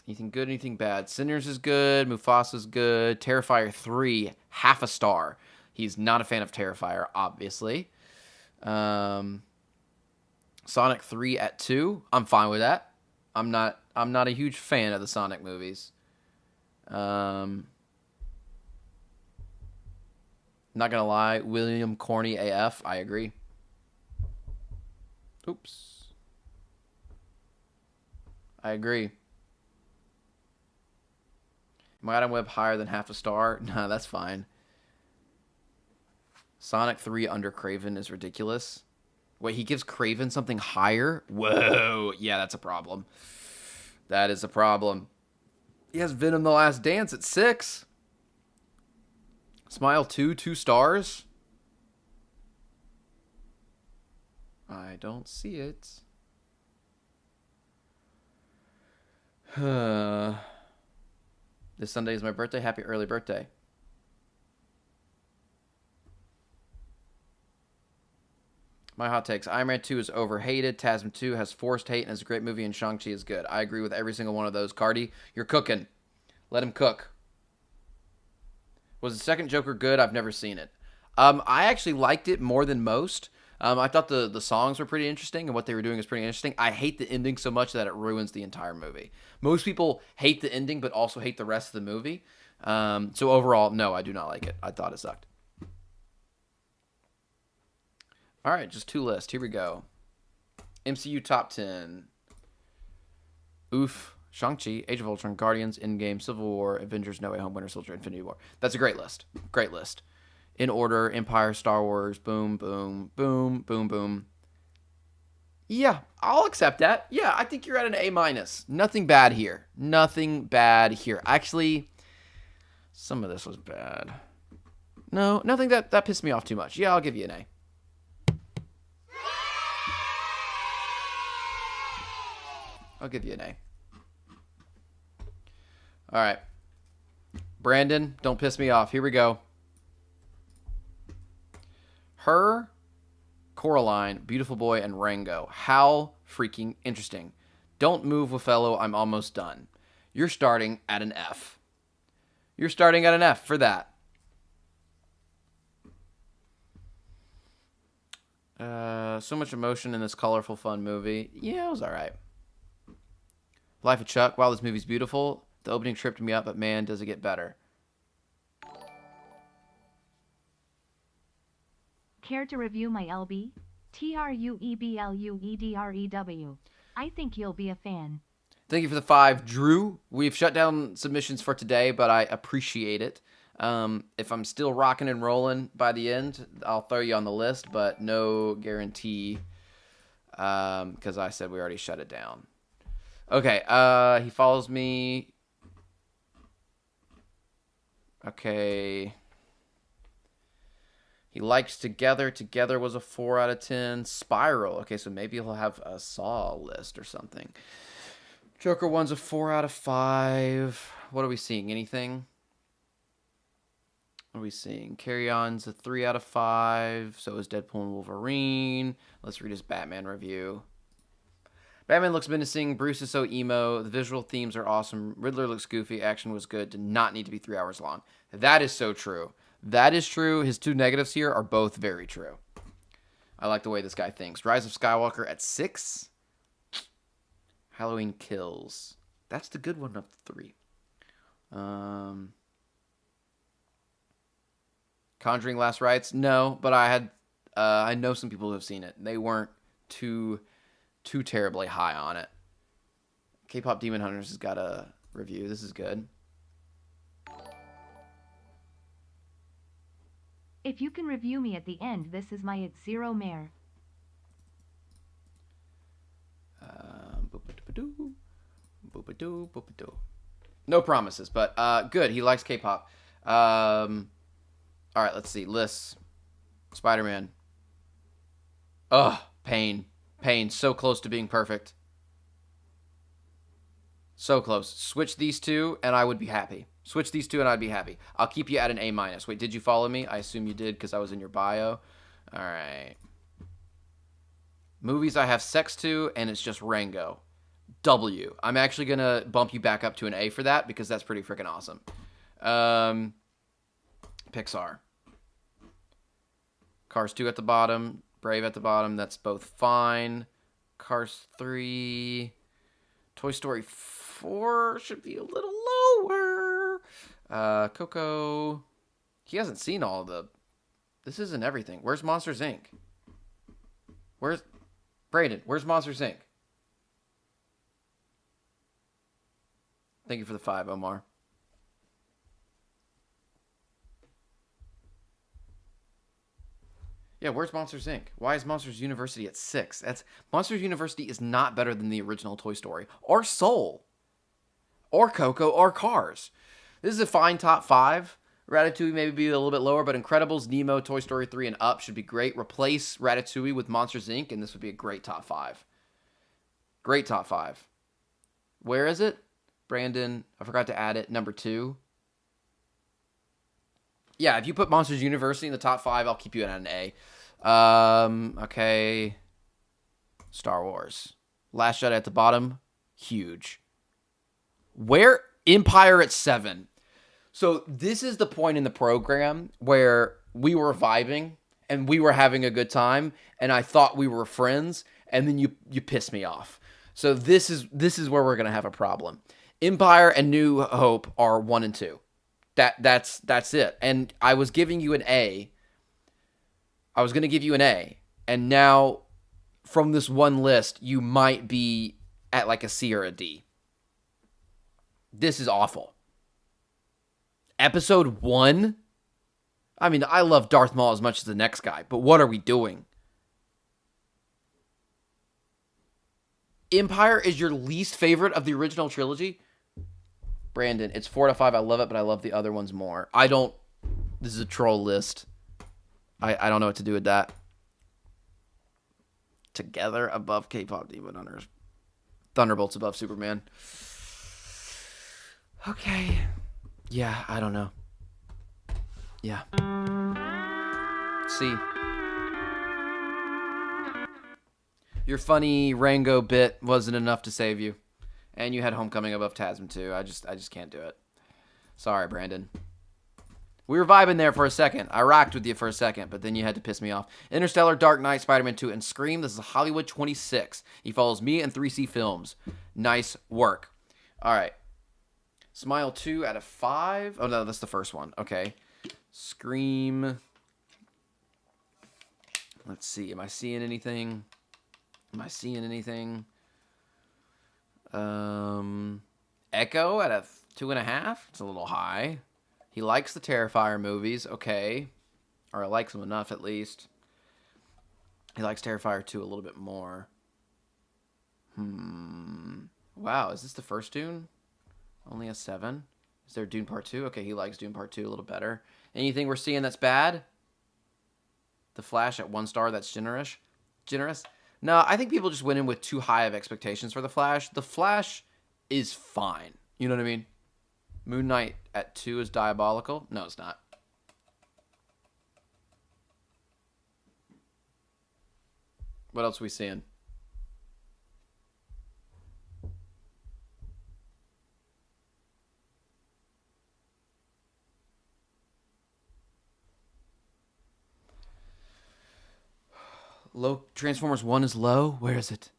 Anything good? Anything bad? Sinners is good. Mufasa's good. Terrifier 3, half a star. He's not a fan of Terrifier, obviously. Sonic 3 at 2. I'm fine with that. I'm not a huge fan of the Sonic movies. Not gonna lie, William corny AF. I agree. Oops. I agree. Madam Web higher than half a star? Nah, that's fine. Sonic 3 under Craven is ridiculous. Wait, he gives Craven something higher? Whoa. Yeah, that's a problem. That is a problem. He has Venom the Last Dance at 6. Smile 2, 2 stars? I don't see it. This Sunday is my birthday. Happy early birthday. My hot takes. Iron Man 2 is overhated. Tasman 2 has forced hate and is a great movie, and Shang-Chi is good. I agree with every single one of those. Cardi, you're cooking. Let him cook. Was the second Joker good? I've never seen it. I actually liked it more than most. I thought the songs were pretty interesting, and what they were doing is pretty interesting. I hate the ending so much that it ruins the entire movie. Most people hate the ending, but also hate the rest of the movie. So overall, no, I do not like it. I thought it sucked. All right, just 2 lists. Here we go. MCU top 10. Oof. Shang-Chi, Age of Ultron, Guardians, Endgame, Civil War, Avengers, No Way Home, Winter Soldier, Infinity War. That's a great list. Great list. In order, Empire, Star Wars, boom, boom, boom, boom, boom. Yeah, I'll accept that. Yeah, I think you're at an A-. Nothing bad here. Nothing bad here. Actually, some of this was bad. No, nothing that pissed me off too much. Yeah, I'll give you an A. I'll give you an A. All right. Brandon, don't piss me off. Here we go. Her, Coraline, Beautiful Boy, and Rango. How freaking interesting. Don't move, Woffello. I'm almost done. You're starting at an F. You're starting at an F for that. So much emotion in this colorful, fun movie. Yeah, it was all right. Life of Chuck. Wow, this movie's beautiful. The opening tripped me up, but man, does it get better. Care to review my LB? TRUEBLUEDREW. I think you'll be a fan. Thank you for the 5, Drew. We've shut down submissions for today, but I appreciate it. If I'm still rocking and rolling by the end, I'll throw you on the list, but no guarantee because I said we already shut it down. Okay, he follows me. Okay. He likes Together. Together was a 4 out of 10. Spiral. Okay, so maybe he'll have a Saw list or something. Joker 1's a 4 out of 5. What are we seeing? Anything? What are we seeing? Carry On's a 3 out of 5. So is Deadpool and Wolverine. Let's read his Batman review. Batman looks menacing. Bruce is so emo. The visual themes are awesome. Riddler looks goofy. Action was good. Did not need to be 3 hours long. That is so true. That is true. His 2 negatives here are both very true. I like the way this guy thinks. Rise of Skywalker at 6. Halloween Kills. That's the good one of the 3. Conjuring Last Rites. No, but I know some people who have seen it. They weren't too terribly high on it. K-Pop Demon Hunters has got a review. This is good. If you can review me at the end, this is my It's Zero Mare. No promises, but good. He likes K-pop. All right, let's see. Lists. Spider-Man. Ugh, pain. Pain, so close to being perfect. So close. Switch these two, and I would be happy. Switch these two, and I'd be happy. I'll keep you at an A minus. Wait, did you follow me? I assume you did because I was in your bio. All right. Movies I have sex to, and it's just Rango. W. I'm actually going to bump you back up to an A for that because that's pretty freaking awesome. Pixar. Cars 2 at the bottom. Brave at the bottom. That's both fine. Cars 3. Toy Story 4 should be a little lower. Coco. He hasn't seen all of the... This isn't everything. Where's Monsters, Inc.? Where's... Brayden, where's Monsters, Inc.? Thank you for the 5, Omar. Yeah, where's Monsters, Inc.? Why is Monsters University at 6? That's Monsters University is not better than the original Toy Story. Or Soul. Or Coco. Or Cars. This is a fine top 5. Ratatouille maybe be a little bit lower, but Incredibles, Nemo, Toy Story 3, and Up should be great. Replace Ratatouille with Monsters, Inc., and this would be a great top 5. Great top 5. Where is it? Brandon, I forgot to add it. Number 2. Yeah, if you put Monsters University in the top 5, I'll keep you at an A. Okay. Star Wars. Last Jedi at the bottom. Huge. Where? Empire at 7. So this is the point in the program where we were vibing and we were having a good time and I thought we were friends and then you pissed me off. So this is where we're going to have a problem. Empire and New Hope are 1 and 2. That's it. And I was giving you an A. I was going to give you an A. And now from this one list, you might be at like a C or a D. This is awful. Episode 1? I mean, I love Darth Maul as much as the next guy, but what are we doing? Empire is your least favorite of the original trilogy? Brandon, it's 4 to 5. I love it, but I love the other ones more. This is a troll list. I don't know what to do with that. Together above K-pop Demon Hunters. Thunderbolts above Superman. Okay. Yeah, I don't know. Yeah. See. Your funny Rango bit wasn't enough to save you. And you had Homecoming above Tasman too. I just can't do it. Sorry, Brandon. We were vibing there for a second. I rocked with you for a second, but then you had to piss me off. Interstellar, Dark Knight, Spider-Man 2, and Scream. This is Hollywood 26. He follows me and 3C Films. Nice work. All right. Smile 2 out of 5. Oh, no, that's the first one. Okay. Scream. Let's see. Am I seeing anything? Echo at a 2.5. It's a little high. He likes the Terrifier movies. Okay. Or likes them enough, at least. He likes Terrifier 2 a little bit more. Wow, is this the first Dune? Only a 7? Is there Dune Part 2? Okay, he likes Dune Part 2 a little better. Anything we're seeing that's bad? The Flash at 1 star, that's generous? No, I think people just went in with too high of expectations for The Flash. The Flash is fine. You know what I mean? Moon Knight at 2 is diabolical. No, it's not. What else are we seeing? Low. Transformers 1 is low? Where is it?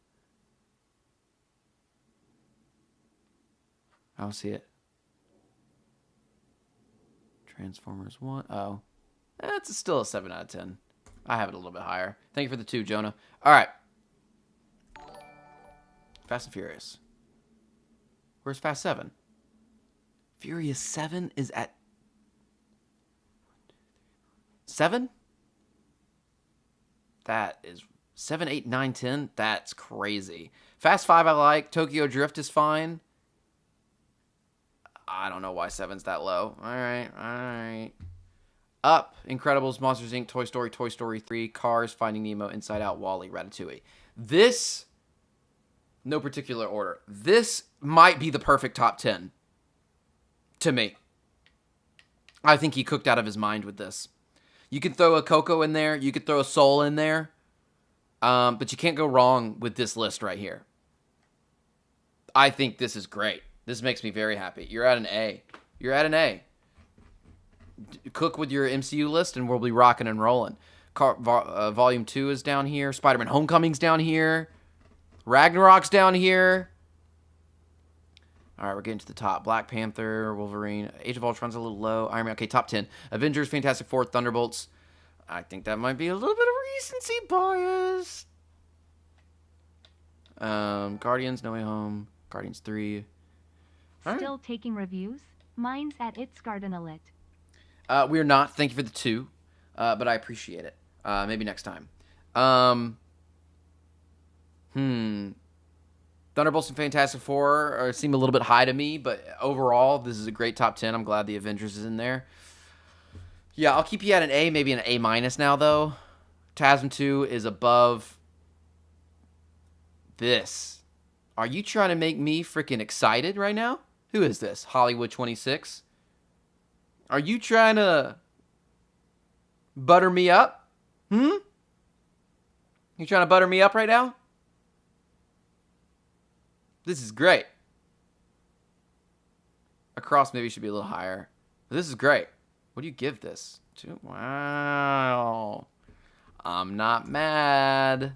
I don't see it. Transformers 1. Oh. It's still a 7 out of 10. I have it a little bit higher. Thank you for the 2, Jonah. All right. Fast and Furious. Where's Fast 7? Furious 7 is at 7? That is 7, 8, 9, 10. That's crazy. Fast 5 I like. Tokyo Drift is fine. I don't know why 7's that low. All right. Up, Incredibles, Monsters, Inc., Toy Story 3, Cars, Finding Nemo, Inside Out, WALL-E, Ratatouille. This, no particular order. This might be the perfect top 10 to me. I think he cooked out of his mind with this. You could throw a Coco in there. You could throw a Soul in there. But you can't go wrong with this list right here. I think this is great. This makes me very happy. You're at an A. You're at an A. Cook with your MCU list, and we'll be rocking and rolling. Volume 2 is down here. Spider-Man Homecoming's down here. Ragnarok's down here. All right, we're getting to the top. Black Panther, Wolverine. Age of Ultron's a little low. Iron Man. Okay, top 10. Avengers, Fantastic Four, Thunderbolts. I think that might be a little bit of recency bias. Guardians, No Way Home. Guardians 3. Still taking reviews? Mine's at It's Gardenalit. We are not. Thank you for the 2. But I appreciate it. Maybe next time. Thunderbolts and Fantastic Four seem a little bit high to me, but overall, this is a great top 10. I'm glad the Avengers is in there. Yeah, I'll keep you at an A, maybe an A- now, though. TASM 2 is above this. Are you trying to make me freaking excited right now? Who is this? Hollywood 26? Are you trying to butter me up? You trying to butter me up right now? This is great. Across maybe should be a little higher. But this is great. What do you give this? 2? Wow. I'm not mad.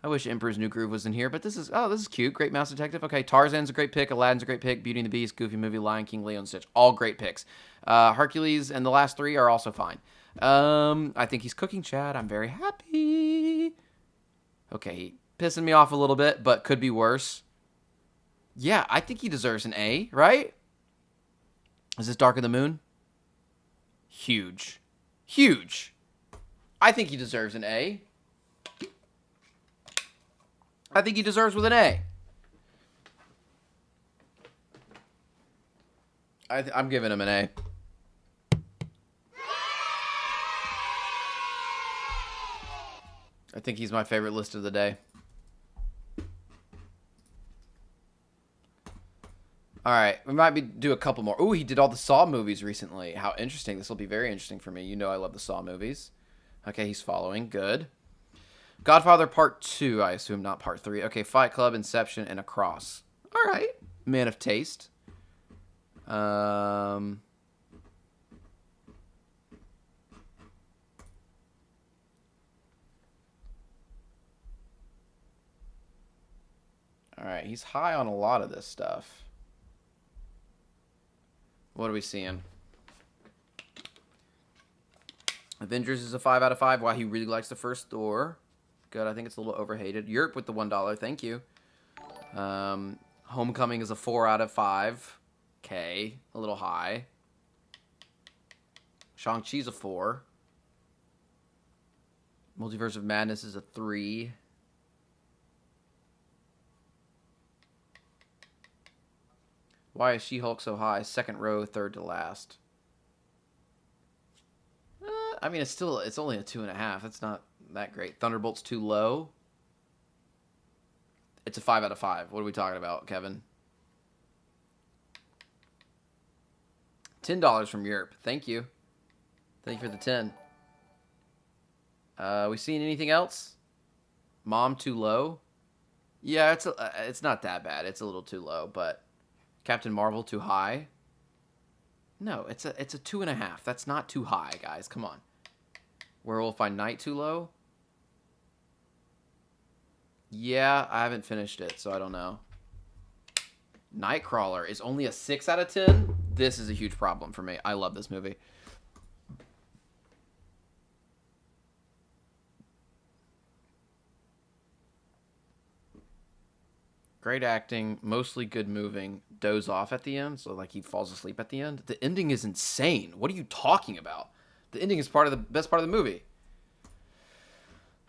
I wish Emperor's New Groove was in here, but this is cute. Great Mouse Detective. Okay, Tarzan's a great pick. Aladdin's a great pick. Beauty and the Beast, Goofy Movie, Lion King, Leo and Stitch. All great picks. Hercules and the last 3 are also fine. I think he's cooking, Chad. I'm very happy. Okay, pissing me off a little bit, but could be worse. Yeah, I think he deserves an A, right? Is this Dark of the Moon? Huge. Huge. I think he deserves an A. I think he deserves with an A. I'm giving him an A. I think he's my favorite list of the day. All right, we might do a couple more. Ooh, he did all the Saw movies recently. How interesting. This will be very interesting for me. You know I love the Saw movies. Okay, he's following. Good. Godfather Part 2, I assume, not Part 3. Okay, Fight Club, Inception, and Across. All right. Man of taste. All right, he's high on a lot of this stuff. What are we seeing? Avengers is a 5 out of 5. Wow, he really likes the first Thor. Good, I think it's a little overhated. Europe with the $1, thank you. Homecoming is a 4 out of 5. Okay, a little high. Shang-Chi's a 4. Multiverse of Madness is a 3. Why is She-Hulk so high? Second row, third to last. I mean, it's only a 2.5. That's not that great. Thunderbolt's too low. It's a 5 out of 5. What are we talking about, Kevin? $10 from Europe. Thank you. Thank you for the 10. We seen anything else? Mom too low? Yeah, it's not that bad. It's a little too low, but Captain Marvel too high? No, it's a 2.5. That's not too high, guys. Come on. Werewolf by Night too low? Yeah, I haven't finished it, so I don't know. Nightcrawler is only a 6 out of 10? This is a huge problem for me. I love this movie. Great acting, mostly good moving. Doze off at the end, so like he falls asleep at the end. The ending is insane. What are you talking about? The ending is part of the best part of the movie.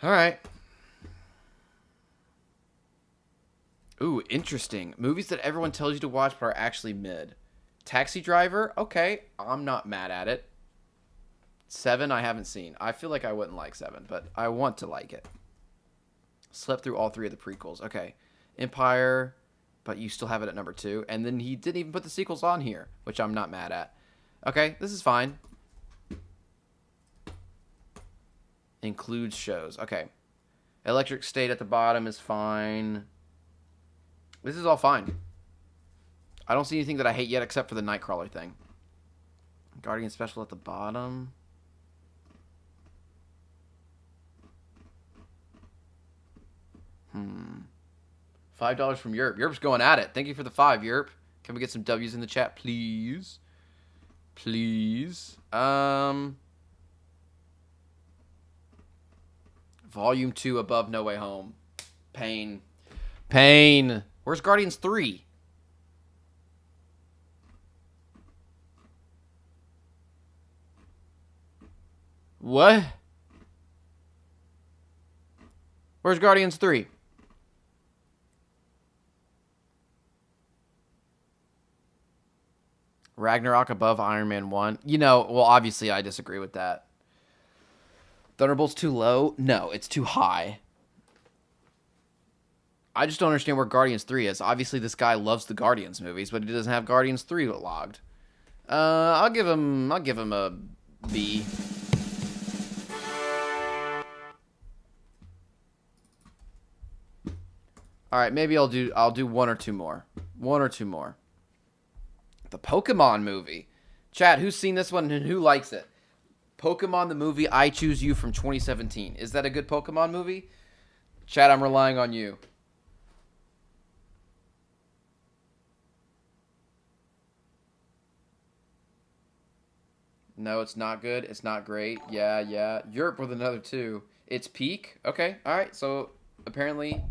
All right. Ooh, interesting. Movies that everyone tells you to watch but are actually mid. Taxi Driver, okay. I'm not mad at it. 7, I haven't seen. I feel like I wouldn't like 7, but I want to like it. Slept through all 3 of the prequels. Okay. Empire, but you still have it at number 2. And then he didn't even put the sequels on here, which I'm not mad at. Okay, this is fine. Includes shows. Okay. Electric State at the bottom is fine. This is all fine. I don't see anything that I hate yet except for the Nightcrawler thing. Guardian Special at the bottom. $5 from Europe. Europe's going at it. Thank you for the 5, Europe. Can we get some W's in the chat, please? Please. Volume 2 above No Way Home. Pain. Pain. Where's Guardians 3? What? Where's Guardians 3? Ragnarok above Iron Man 1. You know, well, obviously I disagree with that. Thunderbolt's too low? No, it's too high. I just don't understand where Guardians 3 is. Obviously this guy loves the Guardians movies, but he doesn't have Guardians 3 logged. I'll give him a B. All right, maybe I'll do 1 or 2 more. 1 or 2 more. The Pokemon movie. Chat, who's seen this one and who likes it? Pokemon the movie I Choose You from 2017. Is that a good Pokemon movie? Chat, I'm relying on you. No, it's not good. It's not great. Yeah. Europe with another 2. It's peak. Okay, all right. So apparently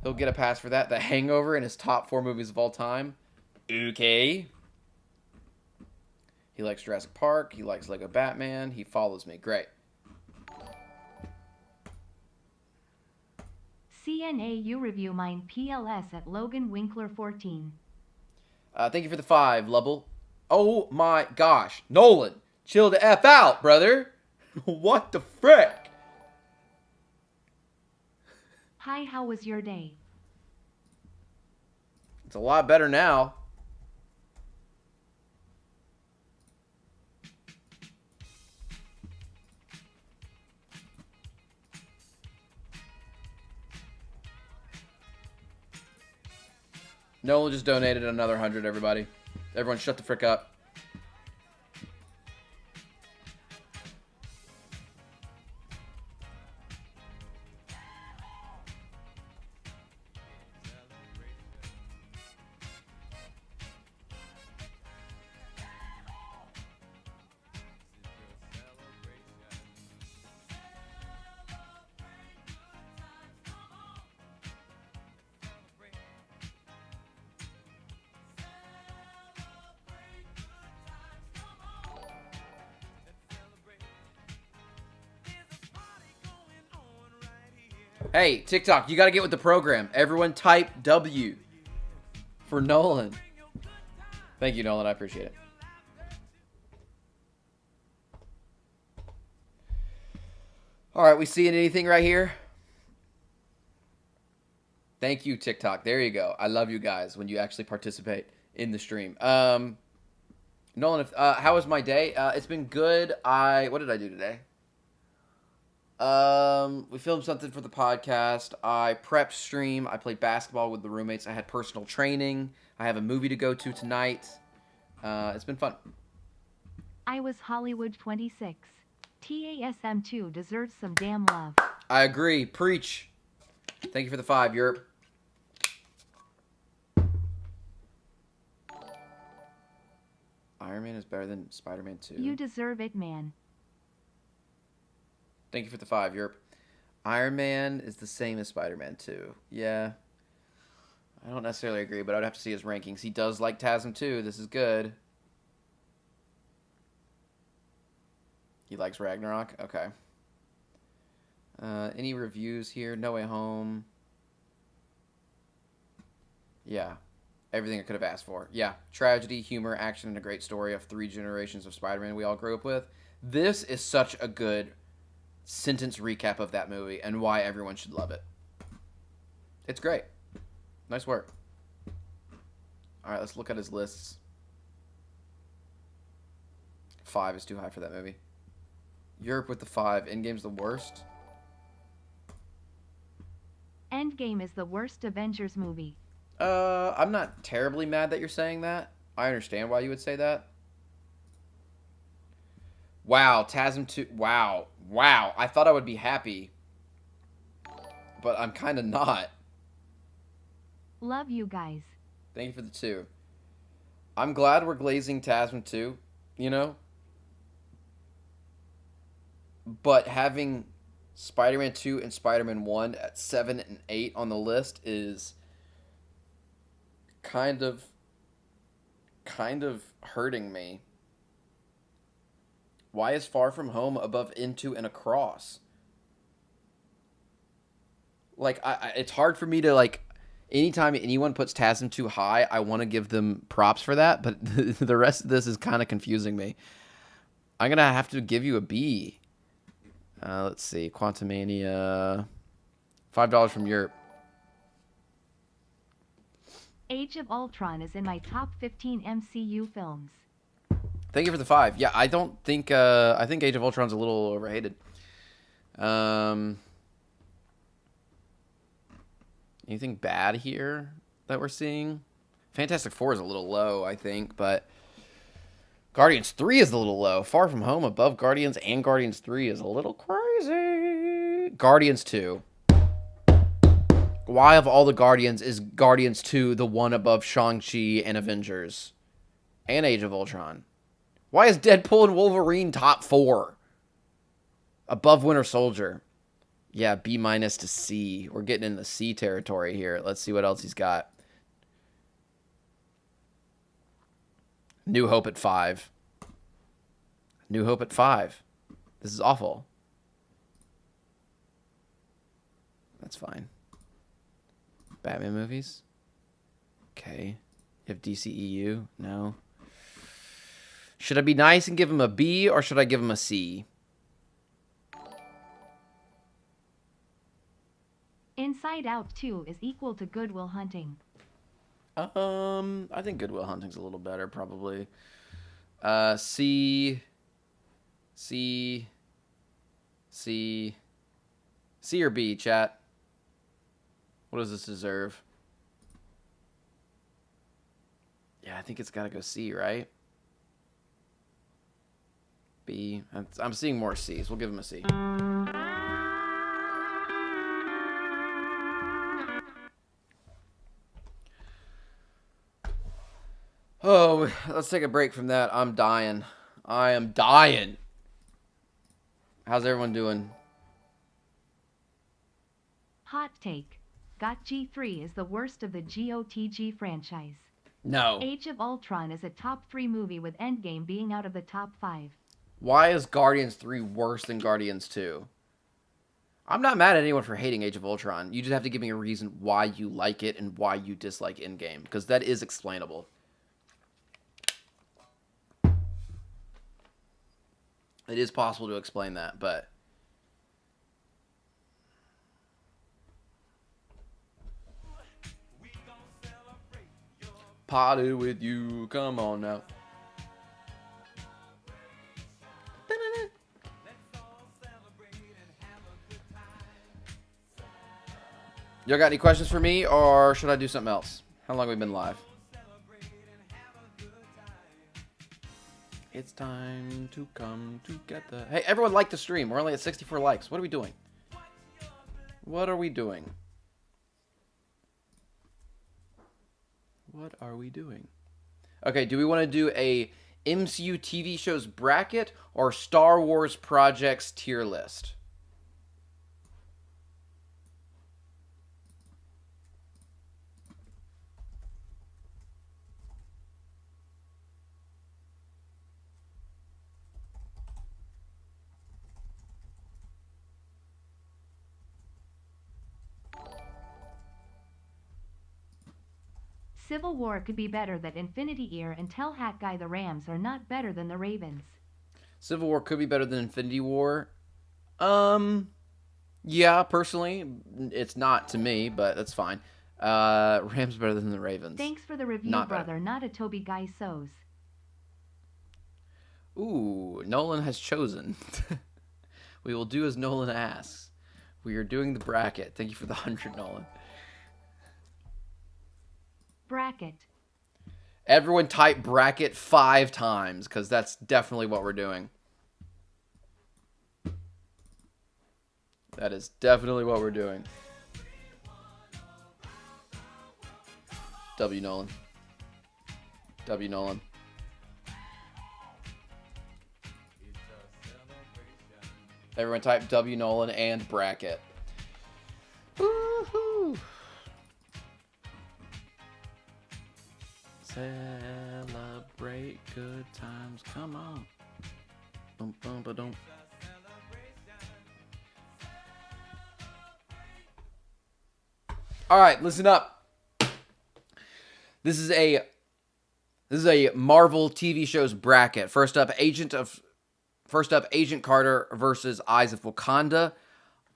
he'll get a pass for that. The Hangover in his top 4 movies of all time. Okay. He likes Jurassic Park. He likes Lego Batman. He follows me. Great. CNAU review mine PLS at Logan Winkler 14. Thank you for the 5, Lubble. Oh my gosh. Nolan, chill the F out, brother. What the frick? Hi, how was your day? It's a lot better now. Nolan just donated another 100, everybody. Everyone shut the frick up. Hey, TikTok, you got to get with the program. Everyone type W for Nolan. Thank you, Nolan. I appreciate it. All right, we seeing anything right here? Thank you, TikTok. There you go. I love you guys when you actually participate in the stream. Nolan, how was my day? It's been good. What did I do today? We filmed something for the podcast. I prepped stream. I played basketball with the roommates. I had personal training. I have a movie to go to tonight. It's been fun. I was Hollywood 26. TASM2 deserves some damn love. I agree. Preach. Thank you for the 5, Europe. Iron Man is better than Spider-Man 2. You deserve it, man. Thank you for the 5, Europe. Iron Man is the same as Spider-Man 2. Yeah. I don't necessarily agree, but I would have to see his rankings. He does like TASM 2. This is good. He likes Ragnarok? Okay. Any reviews here? No Way Home. Yeah. Everything I could have asked for. Yeah. Tragedy, humor, action, and a great story of 3 generations of Spider-Man we all grew up with. This is such a good sentence recap of that movie and why everyone should love it. It's great. Nice work. All right, let's look at his lists. 5 is too high for that movie. Europe with the 5. Endgame's the worst. Endgame is the worst Avengers movie. I'm not terribly mad that you're saying that. I understand why you would say that. Wow, TASM 2. Wow. Wow. I thought I would be happy, but I'm kind of not. Love you guys. Thank you for the 2. I'm glad we're glazing TASM 2, you know? But having Spider-Man 2 and Spider-Man 1 at 7 and 8 on the list is kind of hurting me. Why is Far From Home above Into and Across? Like, it's hard for me to, like, anytime anyone puts TASM too high, I want to give them props for that, but the rest of this is kind of confusing me. I'm going to have to give you a B. Let's see. Quantumania. $5 from Europe. Age of Ultron is in my top 15 MCU films. Thank you for the 5. Yeah, I don't think... I think Age of Ultron's a little overhated. Anything bad here that we're seeing? Fantastic Four is a little low, I think, but... Guardians 3 is a little low. Far From Home above Guardians and Guardians 3 is a little crazy. Guardians 2. Why of all the Guardians is Guardians 2 the one above Shang-Chi and Avengers? And Age of Ultron? Why is Deadpool and Wolverine top 4? Above Winter Soldier. Yeah, B- to C. We're getting in the C territory here. Let's see what else he's got. New Hope at 5. New Hope at 5. This is awful. That's fine. Batman movies? Okay. You have DCEU? No. Should I be nice and give him a B, or should I give him a C? Inside Out 2 is equal to Good Will Hunting. I think Good Will Hunting's a little better, probably. C or B, chat? What does this deserve? Yeah, I think it's got to go C, right? B. I'm seeing more C's. We'll give him a C. Oh, let's take a break from that. I'm dying. I am dying. How's everyone doing? Hot take. Got G3 is the worst of the GOTG franchise. No. Age of Ultron is a top 3 movie with Endgame being out of the top 5. Why is Guardians 3 worse than Guardians 2? I'm not mad at anyone for hating Age of Ultron. You just have to give me a reason why you like it and why you dislike Endgame, because that is explainable. It is possible to explain that, but... Party with you, come on now. Y'all got any questions for me, or should I do something else? How long have we been live? It's time to come together. Hey, everyone like the stream. We're only at 64 likes. What are we doing? What are we doing? What are we doing? Okay, do we want to do a MCU TV shows bracket or Star Wars projects tier list? Civil War could be better than Infinity Ear and tell Hat Guy the Rams are not better than the Ravens. Civil War could be better than Infinity War. I Yeah, personally, it's not to me, but that's fine. Rams better than the Ravens. Thanks for the review, Not better. brother, not a Toby Guy So's. Ooh, Nolan has chosen. We will do as Nolan asks. We are doing the bracket. Thank you for the 100, Nolan. Bracket. Everyone type bracket 5 times, because that's definitely what we're doing. That is definitely what we're doing. W Nolan. W Nolan. Everyone type W Nolan and bracket. Woohoo! Celebrate good times. Come on. Boom, boom, ba-dum. All right, listen up. This is a Marvel TV shows bracket. First up, Agent Carter versus Eyes of Wakanda.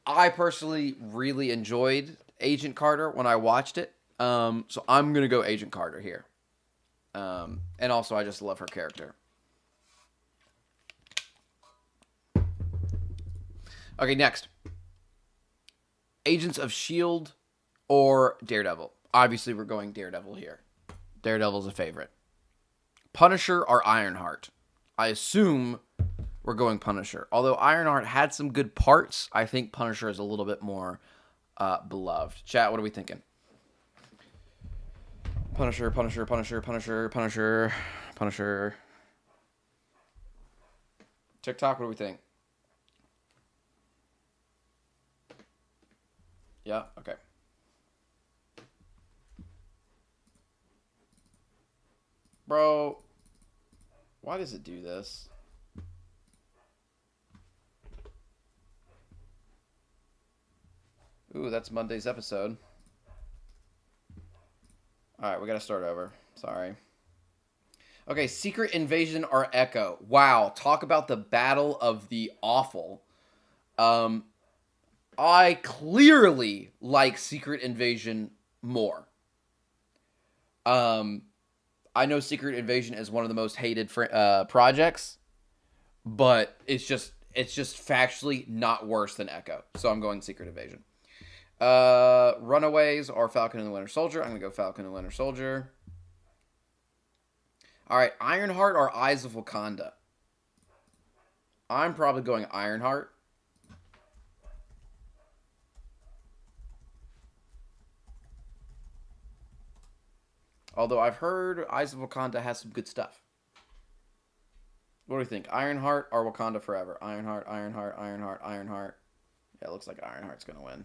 I personally really enjoyed Agent Carter when I watched it. So I'm gonna go Agent Carter here. And also I just love her character. Okay, next. Agents of S.H.I.E.L.D. or Daredevil. Obviously, we're going Daredevil here. Daredevil's a favorite. Punisher or Ironheart. I assume we're going Punisher. Although Ironheart had some good parts, I think Punisher is a little bit more beloved. Chat, what are we thinking? Punisher, Punisher, Punisher, Punisher, Punisher, Punisher. TikTok, what do we think? Yeah, okay. Bro, why does it do this? Ooh, that's Monday's episode. Alright, we gotta start over. Sorry. Okay, Secret Invasion or Echo. Wow, talk about the battle of the awful. I clearly like Secret Invasion more. I know Secret Invasion is one of the most hated projects, but it's just factually not worse than Echo. So I'm going Secret Invasion. Runaways or Falcon and the Winter Soldier. I'm gonna go Falcon and the Winter Soldier. All right, Ironheart or Eyes of Wakanda. I'm probably going Ironheart. Although I've heard Eyes of Wakanda has some good stuff. What do you think? Ironheart or Wakanda Forever? Ironheart, Ironheart, Ironheart, Ironheart. Yeah, it looks like Ironheart's going to win.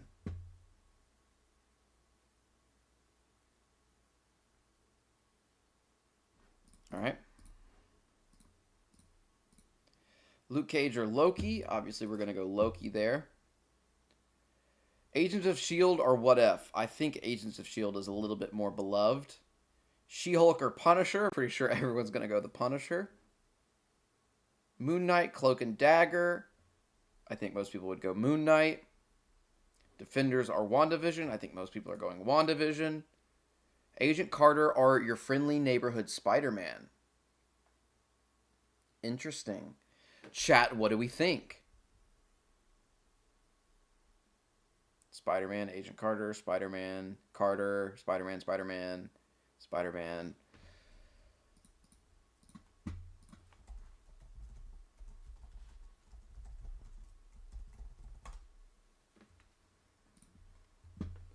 All right. Luke Cage or Loki. Obviously, we're going to go Loki there. Agents of S.H.I.E.L.D. or What If? I think Agents of S.H.I.E.L.D. is a little bit more beloved. She-Hulk or Punisher? Pretty sure everyone's going to go the Punisher. Moon Knight, Cloak and Dagger. I think most people would go Moon Knight. Defenders or WandaVision. I think most people are going WandaVision. Agent Carter or Your Friendly Neighborhood Spider-Man. Interesting. Chat, what do we think? Spider-Man, Agent Carter, Spider-Man, Carter, Spider-Man, Spider-Man, Spider-Man.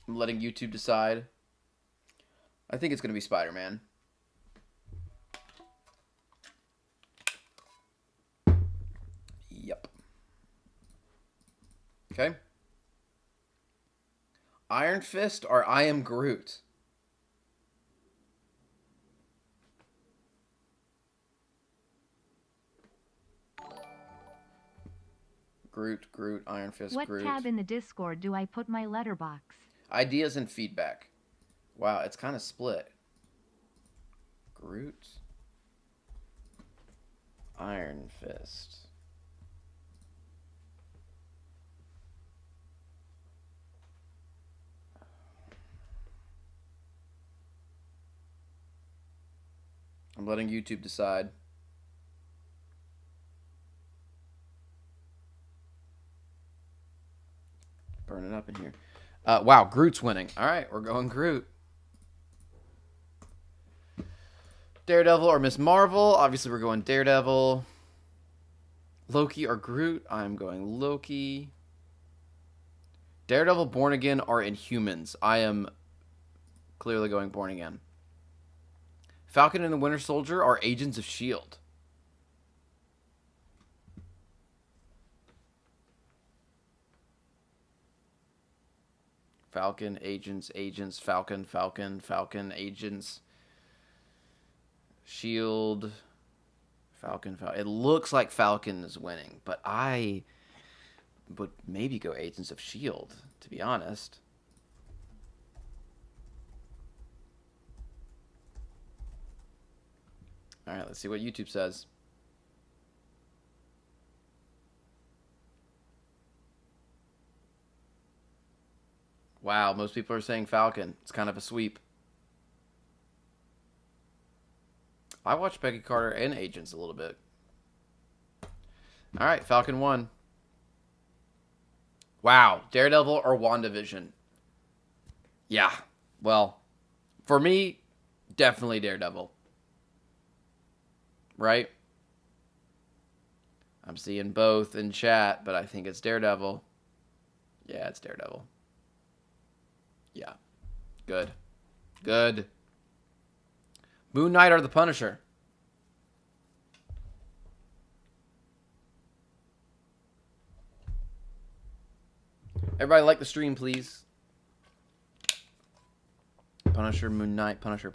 I'm letting YouTube decide. I think it's going to be Spider-Man. Yep. Okay. Iron Fist or I Am Groot? Groot, Iron Fist, What Groot. tab in the Discord do I put my letterbox? Ideas and feedback. Wow, it's kind of split. Groot. Iron Fist. I'm letting YouTube decide. Burn it up in here. Wow, Groot's winning. All right, we're going Groot. Daredevil or Miss Marvel. Obviously, we're going Daredevil. Loki or Groot. I'm going Loki. Daredevil, Born Again, or Inhumans. I am clearly going Born Again. Falcon and the Winter Soldier are Agents of S.H.I.E.L.D. Falcon, Agents, Falcon, Agents, S.H.I.E.L.D., Falcon. It looks like Falcon is winning, but I would maybe go Agents of S.H.I.E.L.D., to be honest. All right, let's see what YouTube says. Wow, most people are saying Falcon. It's kind of a sweep. I watched Peggy Carter and Agents a little bit. All right, Falcon won. Wow, Daredevil or WandaVision? Yeah, well, for me, definitely Daredevil. Right? I'm seeing both in chat, but I think it's Daredevil. Yeah, it's Daredevil. Yeah. Good. Good. Moon Knight or the Punisher? Everybody like the stream, please. Punisher, Moon Knight, Punisher.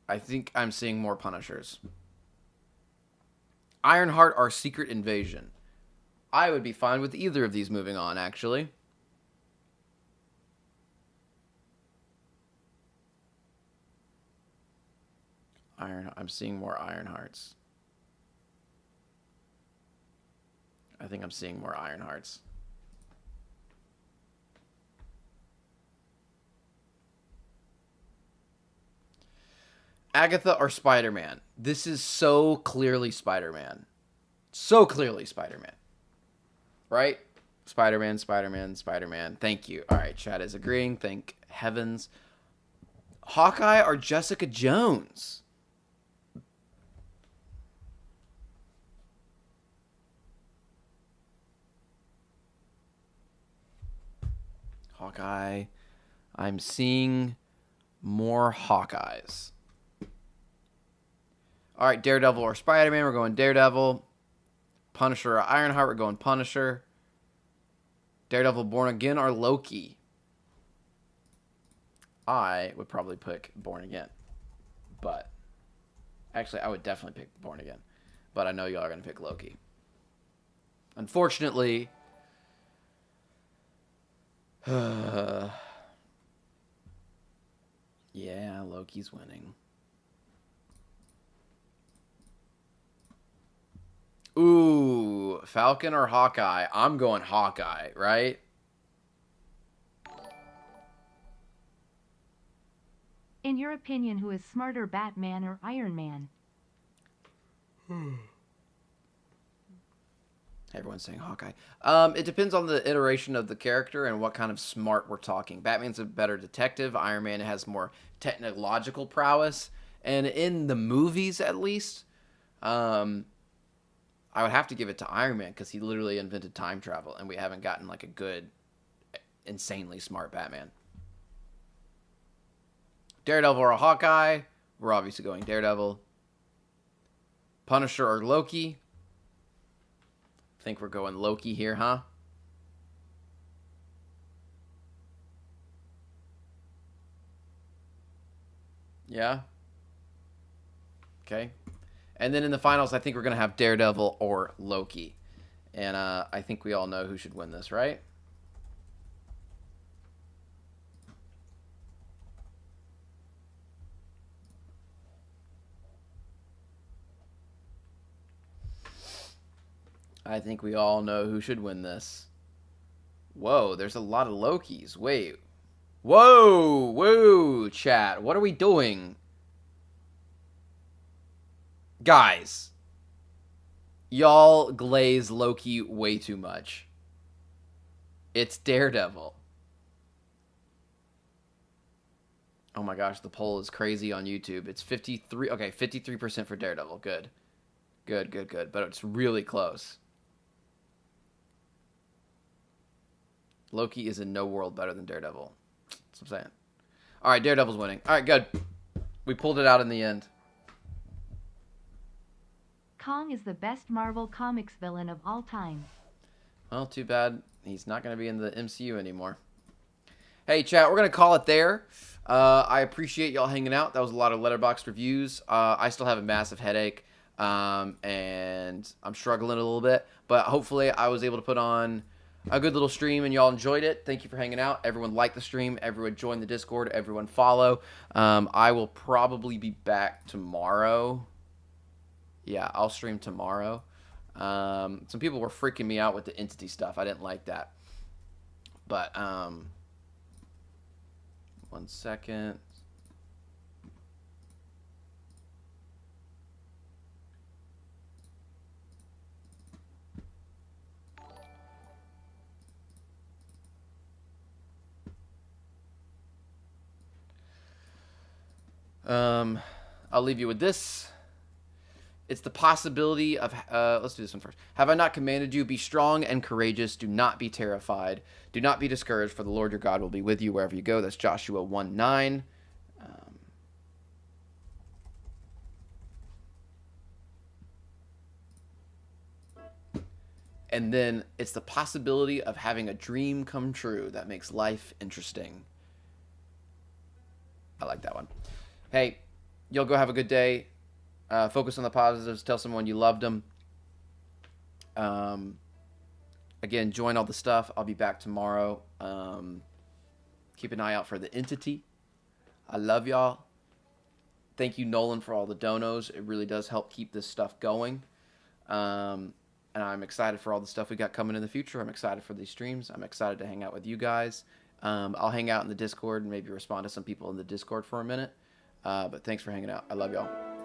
I think I'm seeing more Punishers. Ironheart or Secret Invasion? I would be fine with either of these moving on, actually. I'm seeing more Ironhearts. I think I'm seeing more Ironhearts. Agatha or Spider-Man? This is so clearly Spider-Man. So clearly Spider-Man. Right? Spider-Man. Thank you. All right, chat is agreeing. Thank heavens. Hawkeye or Jessica Jones? Hawkeye. I'm seeing more Hawkeyes. All right, Daredevil or Spider-Man? We're going Daredevil. Punisher or Ironheart? We're going Punisher. Daredevil Born Again or Loki? I would probably pick Born Again. But actually, I would definitely pick Born Again. But I know y'all are going to pick Loki. Unfortunately, yeah, Loki's winning. Ooh, Falcon or Hawkeye? I'm going Hawkeye, right? In your opinion, who is smarter, Batman or Iron Man? Everyone's saying Hawkeye. It depends on the iteration of the character and what kind of smart we're talking. Batman's a better detective. Iron Man has more technological prowess. And in the movies, at least, I would have to give it to Iron Man because he literally invented time travel, and we haven't gotten like a good, insanely smart Batman. Daredevil or Hawkeye? We're obviously going Daredevil. Punisher or Loki? I think we're going Loki here, huh? Yeah? Okay. And then in the finals, I think we're going to have Daredevil or Loki. And I think we all know who should win this, right? I think we all know who should win this. Whoa, there's a lot of Lokis. Wait. Whoa, whoa, chat. What are we doing? Guys, y'all glaze Loki way too much. It's Daredevil. Oh my gosh, the poll is crazy on YouTube. It's 53. Okay, 53% for Daredevil. Good. Good, good, good. But it's really close. Loki is in no world better than Daredevil. That's what I'm saying. All right, Daredevil's winning. All right, good. We pulled it out in the end. Kong is the best Marvel Comics villain of all time. Well, too bad he's not going to be in the MCU anymore. Hey, chat, we're going to call it there. I appreciate y'all hanging out. That was a lot of Letterboxd reviews. I still have a massive headache, and I'm struggling a little bit. But hopefully I was able to put on a good little stream, and y'all enjoyed it. Thank you for hanging out. Everyone like the stream. Everyone join the Discord. Everyone follow. I will probably be back tomorrow. Yeah, I'll stream tomorrow. Some people were freaking me out with the entity stuff. I didn't like that. But, one second. I'll leave you with this. It's the possibility of, let's do this one first. Have I not commanded you? Be strong and courageous. Do not be terrified. Do not be discouraged, for the Lord your God will be with you wherever you go. That's Joshua 1:9. And then it's the possibility of having a dream come true that makes life interesting. I like that one. Hey, y'all go have a good day. Focus on the positives. Tell someone you loved them. Again, join all the stuff. I'll be back tomorrow. Keep an eye out for the entity. I love y'all. Thank you, Nolan, for all the donos. It really does help keep this stuff going. And I'm excited for all the stuff we got coming in the future. I'm excited for these streams. I'm excited to hang out with you guys. I'll hang out in the Discord and maybe respond to some people in the Discord for a minute. But thanks for hanging out. I love y'all.